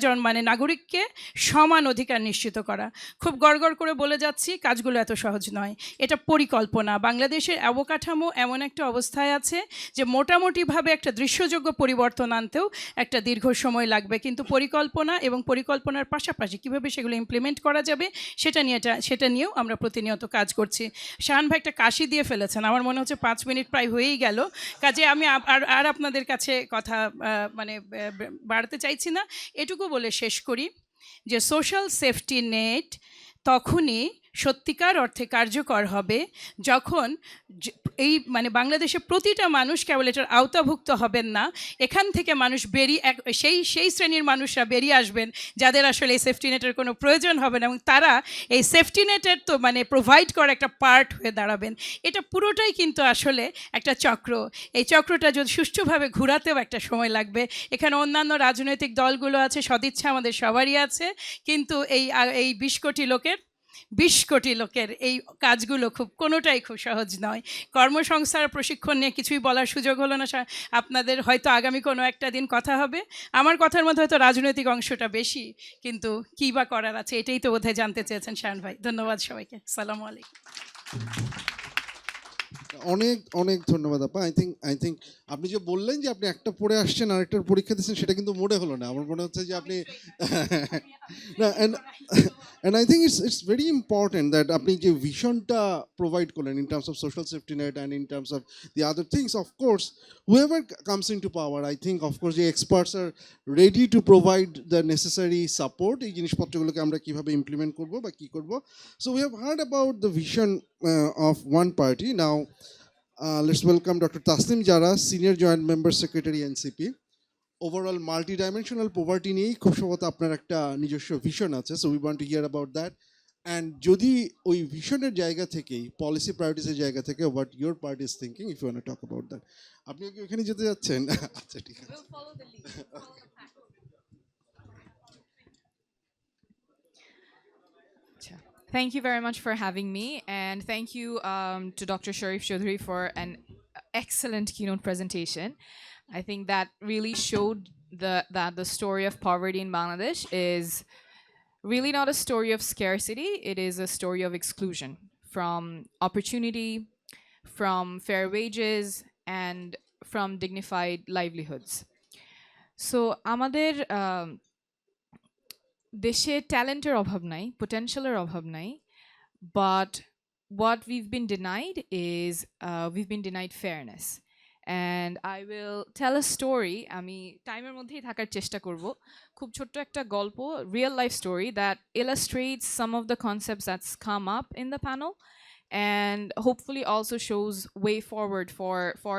নাগরিককে সমান অধিকার নিশ্চিত করা। খুব গড়গড় করে বলে যাচ্ছি, কাজগুলো এত সহজ নয়। এটা পরিকল্পনা। বাংলাদেশের অবকাঠামো এমন একটা অবস্থায় আছে যে মোটামুটিভাবে একটা দৃশ্যযোগ্য পরিবর্তন আনতেও একটা দীর্ঘ সময় লাগবে, কিন্তু পরিকল্পনা এবং পরিকল্পনার পাশাপাশি কীভাবে সেগুলো ইমপ্লিমেন্ট করা যাবে সেটা নিয়েও আমরা প্রতিনিয়ত কাজ করছি। শাহান ভাই একটা কাশি দিয়ে ফেলেছেন, আমার মনে হচ্ছে 5 মিনিট প্রায় হয়েই গেল। কাজে আমি আর আপনাদের কাছে কথা বাড়াতে চাইছি না, এটুকু বলে শেষ করি যে সোশ্যাল সেফটি নেট তখনই সত্যিকার অর্থে কার্যকর হবে যখন এই মানে বাংলাদেশে প্রতিটা মানুষ কেবল এটার আওতাভুক্ত হবেন না, এখান থেকে মানুষ বেরিয়ে সেই শ্রেণীর মানুষরা বেরিয়ে আসবেন যাদের আসলে এই সেফটি নেটের কোনো প্রয়োজন হবে না, এবং তারা এই সেফটি নেটের তো মানে প্রোভাইড করা একটা পার্ট হয়ে দাঁড়াবেন। এটা পুরোটাই কিন্তু আসলে একটা চক্র। এই চক্রটা যদি সুষ্ঠুভাবে ঘোরাতেও একটা সময় লাগবে। এখানে অন্যান্য রাজনৈতিক দলগুলো আছে, সদিচ্ছা আমাদের সবারই আছে, কিন্তু এই 20 কোটি লোকের এই কাজগুলো কোনোটাই খুব সহজ নয়। কর্মসংস্থান প্রশিক্ষণ নিয়ে কিছুই বলার সুযোগ হলো না আপনাদের, হয়তো আগামী কোনো একটা দিন কথা হবে। আমার কথার মধ্যে হয়তো রাজনৈতিক অংশটা বেশি, কিন্তু কী বা করার আছে এটাই তো বোধহয় জানতে চেয়েছেন শাহান ভাই। ধন্যবাদ সবাইকে, আসসালামু আলাইকুম। অনেক অনেক ধন্যবাদ আপা। আই থিঙ্ক আপনি যে বললেন যে আপনি একটা পড়ে আসছেন আরেকটার পরীক্ষা দিচ্ছেন, সেটা কিন্তু মোড়ে হলো না। আমার মনে হচ্ছে যে আপনি না, and I think it's very important that আপনি যে ভিশনটা প্রোভাইড করলেন in terms of social safety net and in terms of the other things, of course whoever comes into power, I think of course the experts are ready to provide the necessary support এই জিনিসপত্রগুলোকে আমরা কিভাবে implement করব বা কি করব। So we have heard about the vision of one party. Now let's welcome Dr. Tasnim Jara, Senior Joint Member Secretary NCP. Overall multi dimensional poverty নিয়েই খুব সম্ভবত আপনার একটা নিজস্ব ভিশন আছে, so we want to hear about that. And যদি ওই ভিশনের জায়গা থেকেই, পলিসি প্রায়োরিটিসের জায়গা থেকে what your party is thinking, if you want to talk about that. আপনি কি ওখানে যেতে যাচ্ছেন? আচ্ছা, ঠিক আছে। Thank you very much for having me, and thank you to Dr. Sharif Chaudhry for an excellent keynote presentation. I think that really showed that the story of poverty in Bangladesh is really not a story of scarcity, it is a story of exclusion from opportunity, from fair wages, and from dignified livelihoods. So আমাদের দেশে ট্যালেন্টের অভাব নাই, পোটেনশিয়ালের অভাব নাই, but what we've been denied is we've been denied fairness. And I will tell a story. আমি টাইমের মধ্যেই থাকার চেষ্টা করব। খুব ছোট্ট একটা গল্প, real life story that illustrates some of the concepts that's come up in the panel and hopefully also shows way forward for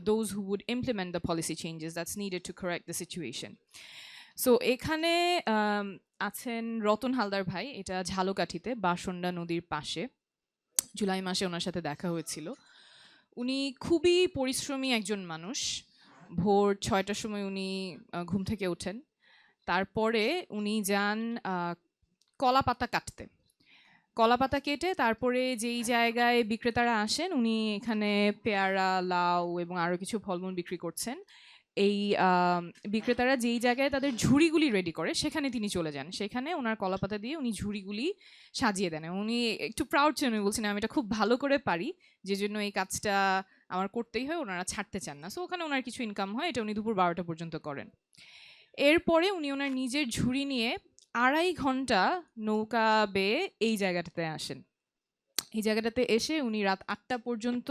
those who would implement the policy changes that's needed to correct the situation. So এখানে আছেন রতন হালদার ভাই, এটা ঝালকাঠিতে বাসন্ডা নদীর পাশে। জুলাই মাসে ওনার সাথে দেখা হয়েছিল। উনি খুবই পরিশ্রমী একজন মানুষ। ভোর 6টার সময় উনি ঘুম থেকে ওঠেন, তারপরে উনি যান কলা পাতা কাটতে। কলা পাতা কেটে তারপরে যেই জায়গায় বিক্রেতারা আসেন, উনি এখানে পেয়ারা, লাউ এবং আরও কিছু ফলমূল বিক্রি করছেন। এই বিক্রেতারা যেই জায়গায় তাদের ঝুড়িগুলি রেডি করে সেখানে তিনি চলে যান, সেখানে ওনার কলাপাতা দিয়ে উনি ঝুড়িগুলি সাজিয়ে দেন। উনি একটু প্রাউড ছিলেন, উনি বলছেন আমি এটা খুব ভালো করে পারি, যে জন্য এই কাজটা আমার করতেই হয়, ওনারা ছাড়তে চান না। সো ওখানে ওনার কিছু ইনকাম হয়, এটা উনি দুপুর 12টা পর্যন্ত করেন। এরপরে উনি ওনার নিজের ঝুড়ি নিয়ে 2.5 ঘন্টা নৌকা বেয়ে এই জায়গাটাতে আসেন। এই জায়গাটাতে এসে উনি রাত 8টা পর্যন্ত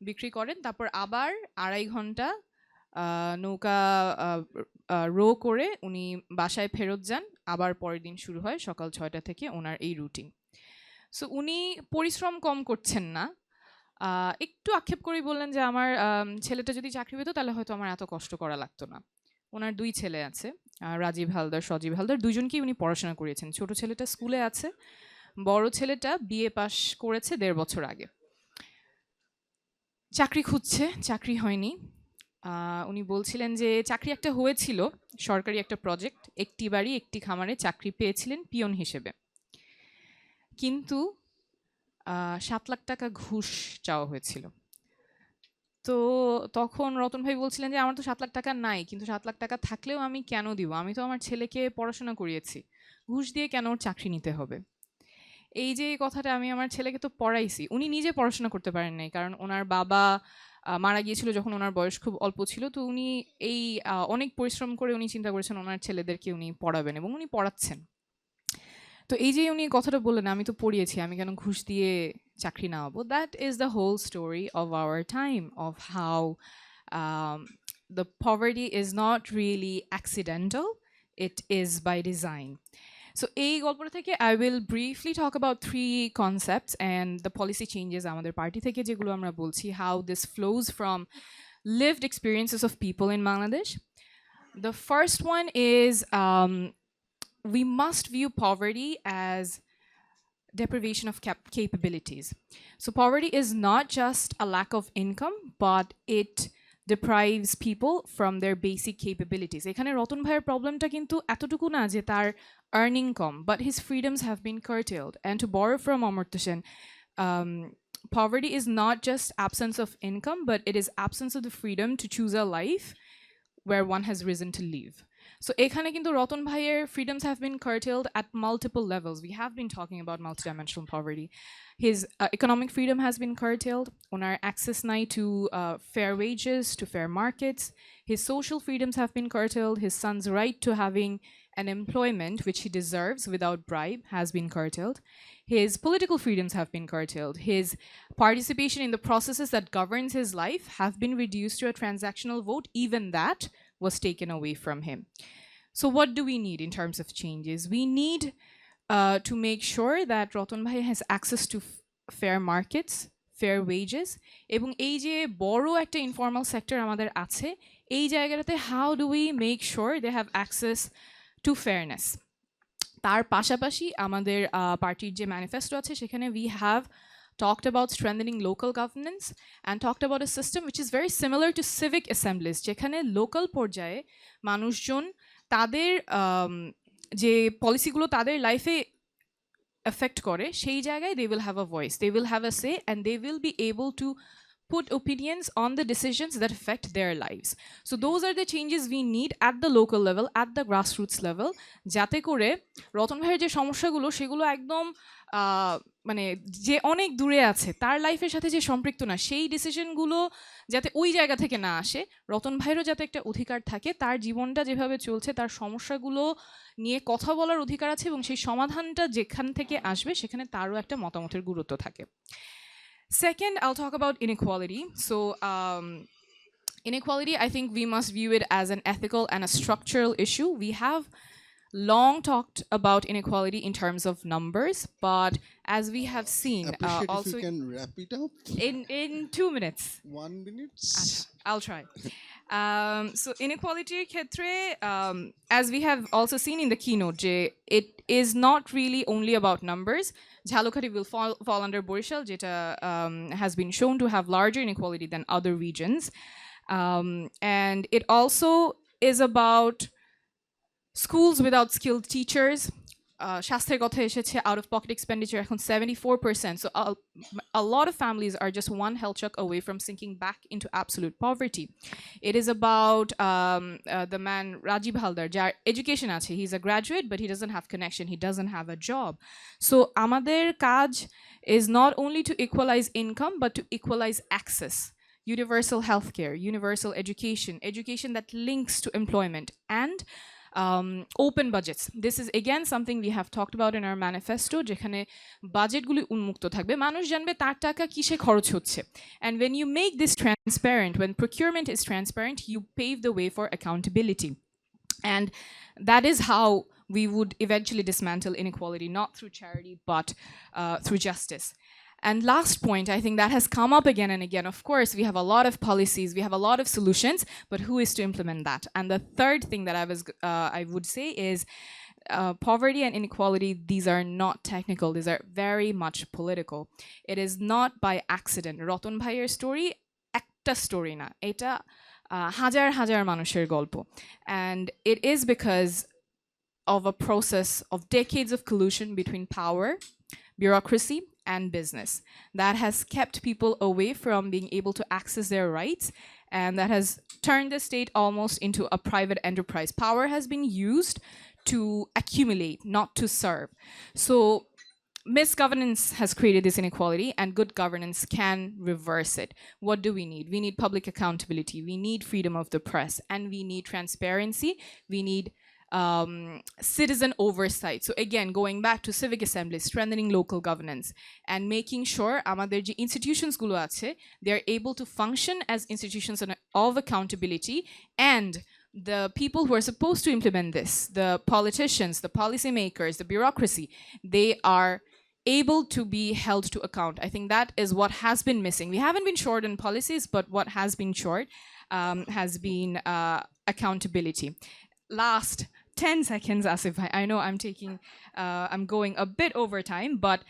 বিক্রি করেন, তারপর আবার 2.5 ঘন্টা নৌকা রো করে উনি বাসায় ফেরত যান। আবার পরের দিন শুরু হয় সকাল 6টা থেকে ওনার এই রুটিন। সো উনি পরিশ্রম কম করছেন না। একটু আক্ষেপ করেই বললেন যে আমার ছেলেটা যদি চাকরি পেত তাহলে হয়তো আমার এত কষ্ট করা লাগতো না। ওনার 2 ছেলে আছে, রাজীব হালদার, সজীব হালদার, দুজনকেই উনি পড়াশোনা করিয়েছেন। ছোট ছেলেটা স্কুলে আছে, বড় ছেলেটা বিএ পাস করেছে 1.5 বছর আগে। চাকরি খুঁজছে, চাকরি হয়নি। উনি বলছিলেন যে চাকরি একটা হয়েছিল, সরকারি একটা প্রজেক্ট, একটি বাড়ি একটি খামারে চাকরি পেয়েছিলেন পিয়ন হিসেবে, কিন্তু 7 লাখ টাকা ঘুষ চাওয়া হয়েছিল। তো তখন রতন ভাই বলছিলেন যে আমার তো 7 লাখ টাকা নাই, কিন্তু 7 লাখ টাকা থাকলেও আমি কেন দিব, আমি তো আমার ছেলেকে পড়াশোনা করিয়েছি, ঘুষ দিয়ে কেন ওর চাকরি নিতে হবে। এই যে কথাটা, আমি আমার ছেলেকে তো পড়াইছি, উনি নিজে পড়াশোনা করতে পারেন নাই, কারণ ওনার বাবা মারা গিয়েছিল যখন ওনার বয়স খুব অল্প ছিল। তো উনি এই অনেক পরিশ্রম করে উনি চিন্তা করেছেন ওনার ছেলেদেরকে উনি পড়াবেন এবং উনি পড়াচ্ছেন। তো এই যে উনি কথাটা বললেন আমি তো পড়িয়েছি, আমি কেন ঘুষ দিয়ে চাকরি নেওয়াবো, that is the whole story of our time, of how the poverty is not really accidental, it is by design. So এই গল্পটা থেকে I will briefly talk about 3 concepts and the policy changes আমাদের party থেকে যেগুলো আমরা বলছি, how this flows from lived experiences of people in Bangladesh. The first one is we must view poverty as deprivation of capabilities. So poverty is not just a lack of income, but it deprives people from their basic capabilities. এখানে রতন ভাইয়ের প্রবলেমটা কিন্তু এতটুকু না যে তার earning com, but his freedoms have been curtailed. And to borrow from Amartya Sen, poverty is not just absence of income, but it is absence of the freedom to choose a life where one has risen to live. So ekhane kintu Roton bhaiyer freedoms have been curtailed at multiple levels. We have been talking about multidimensional poverty. His economic freedom has been curtailed. Onar access nai to fair wages, to fair markets. His social freedoms have been curtailed. His son's right to having an employment which he deserves without bribe has been curtailed. His political freedoms have been curtailed. His participation in the processes that governs his life have been reduced to a transactional vote. Even that was taken away from him. So what do we need in terms of changes? We need to make sure that Roton Bhai has access to fair markets, fair wages, এবং এই যে বড় একটা informal sector আমাদের আছে, এই জায়গাটাতে how do we make sure they have access to fairness? তার পাশাপাশি আমাদের পার্টির যে ম্যানিফেস্টো আছে সেখানে we have talked about strengthening local governance and talked about a system which is very similar to civic assemblies, যেখানে লোকাল পর্যায়ে মানুষজন তাদের যে পলিসিগুলো তাদের লাইফে এফেক্ট করে সেই জায়গায় they will have a voice, they will have a say, and they will be able to put opinions on the decisions that affect their lives. So those are the changes we need at the local level, at the grassroots level, যাতে করে রতন ভাইয়ের যে সমস্যাগুলো সেগুলো একদম মানে যে অনেক দূরে আছে তার লাইফের সাথে যে সম্পৃক্ত না সেই ডিসিশনগুলো যাতে ওই জায়গা থেকে না আসে, রতন ভাইয়েরও যাতে একটা অধিকার থাকে, তার জীবনটা যেভাবে চলছে তার সমস্যাগুলো নিয়ে কথা বলার অধিকার আছে এবং সেই সমাধানটা যেখান থেকে আসবে সেখানে তারও একটা মতামতের গুরুত্ব থাকে। Second, I'll talk about inequality. So inequality, I think we must view it as an ethical and a structural issue. We have long talked about inequality in terms of numbers, but as we have seen, Appreciate if also you can wrap it up. in 2 minutes. 1 minute. I'll try. So inequality khetre, as we have also seen in the keynote, it is not really only about numbers. Jhalokati will fall under Borishal, jeta has been shown to have larger inequality than other regions. And it also is about schools without skilled teachers. স্বাস্থ্যের কথা এসেছে, out of pocket expenditure এখন 74%. So a lot of families are just one health check away from sinking back into absolute poverty. It is about the man Rajiv Haldar, যার education আছে, he's a graduate but he doesn't have connection, he doesn't have a job. So আমাদের কাজ is not only to equalize income but to equalize access. Universal healthcare, universal education, education that links to employment, and open budgets. This is again something we have talked about in our manifesto, যেখানে বাজেটগুলি উন্মুক্ত থাকবে, মানুষ জানবে তার টাকা কিসে খরচ হচ্ছে। And when you make this transparent, when procurement is transparent, you pave the way for accountability. And that is how we would eventually dismantle inequality, not through charity, but through justice. And last point, I think that has come up again and again. Of course, we have a lot of policies, we have a lot of solutions, but who is to implement that? And the third thing that I would say is poverty and inequality, these are not technical, these are very much political. It is not by accident. Roton Bhaiyer story, ekta story na. Eta hajar hajar manusher golpo. And it is because of a process of decades of collusion between power, bureaucracy, and business that has kept people away from being able to access their rights, and that has turned the state almost into a private enterprise. Power has been used to accumulate, not to serve. So misgovernance has created this inequality, and good governance can reverse it. What do we need? We need public accountability, we need freedom of the press, and we need transparency. We need citizen oversight. So again, going back to civic assemblies, strengthening local governance, and making sure আমাদের যে institutions গুলো আছে, they are able to function as institutions of accountability and the people who are supposed to implement this, the politicians, the policymakers, the bureaucracy, they are able to be held to account. I think that is what has been missing. We haven't been short on policies, but what has been short has been accountability. Last 10 seconds, Asif bhai. I know I'm going a bit over time, but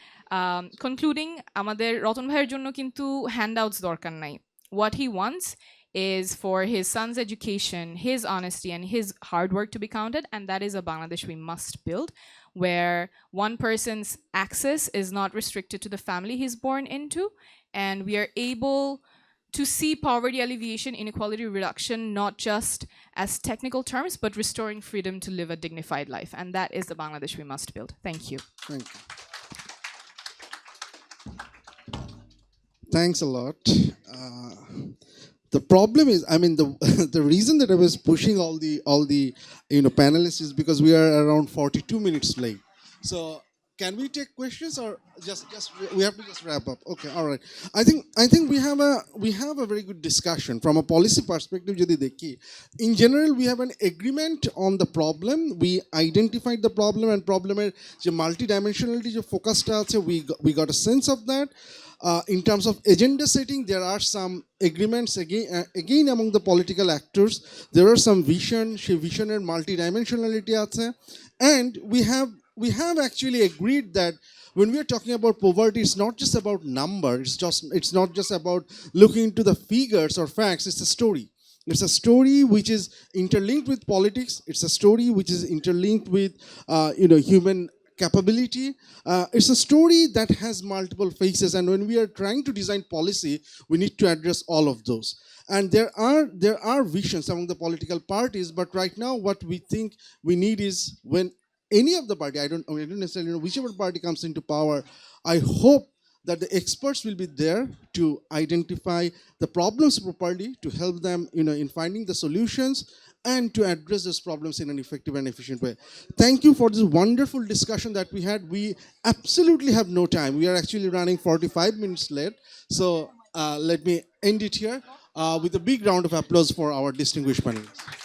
concluding, আমাদের রতন ভাইয়ের জন্য কিন্তু handouts দরকার নাই. What he wants is for his son's education, his honesty, and his hard work to be counted, and that is a Bangladesh we must build, where one person's access is not restricted to the family he's born into, and we are able to see poverty alleviation, inequality reduction, not just as technical terms, but restoring freedom to live a dignified life. And that is the Bangladesh we must build. Thank you. Thank you. Thanks a lot. The problem is, I mean, the the reason that I was pushing all the panelists is because we are around 42 minutes late. So can we take questions or just we have to just wrap up? Okay, all right. I think we have a very good discussion from a policy perspective. Jodi dekhi, in general, we have an agreement on the problem. We identified the problem and problem je multidimensionality je focus ta ache, we got a sense of that. In terms of agenda setting, there are some agreements again among the political actors. There are some vision, she vision and multidimensionality ache, and we have actually agreed that when we are talking about poverty, it's not just about numbers. It's not just about looking into the figures or facts. It's a story. It's a story which is interlinked with politics. It's a story which is interlinked with human capability. It's a story that has multiple faces, and when we are trying to design policy, we need to address all of those. And there are visions among the political parties, but right now what we think we need is when any of the party, I don't necessarily know, whichever party comes into power, I hope that the experts will be there to identify the problems properly, to help them in finding the solutions, and to address those problems in an effective and efficient way. Thank you for this wonderful discussion that we had. We absolutely have no time. We are actually running 45 minutes late. So let me end it here with a big round of applause for our distinguished panelists.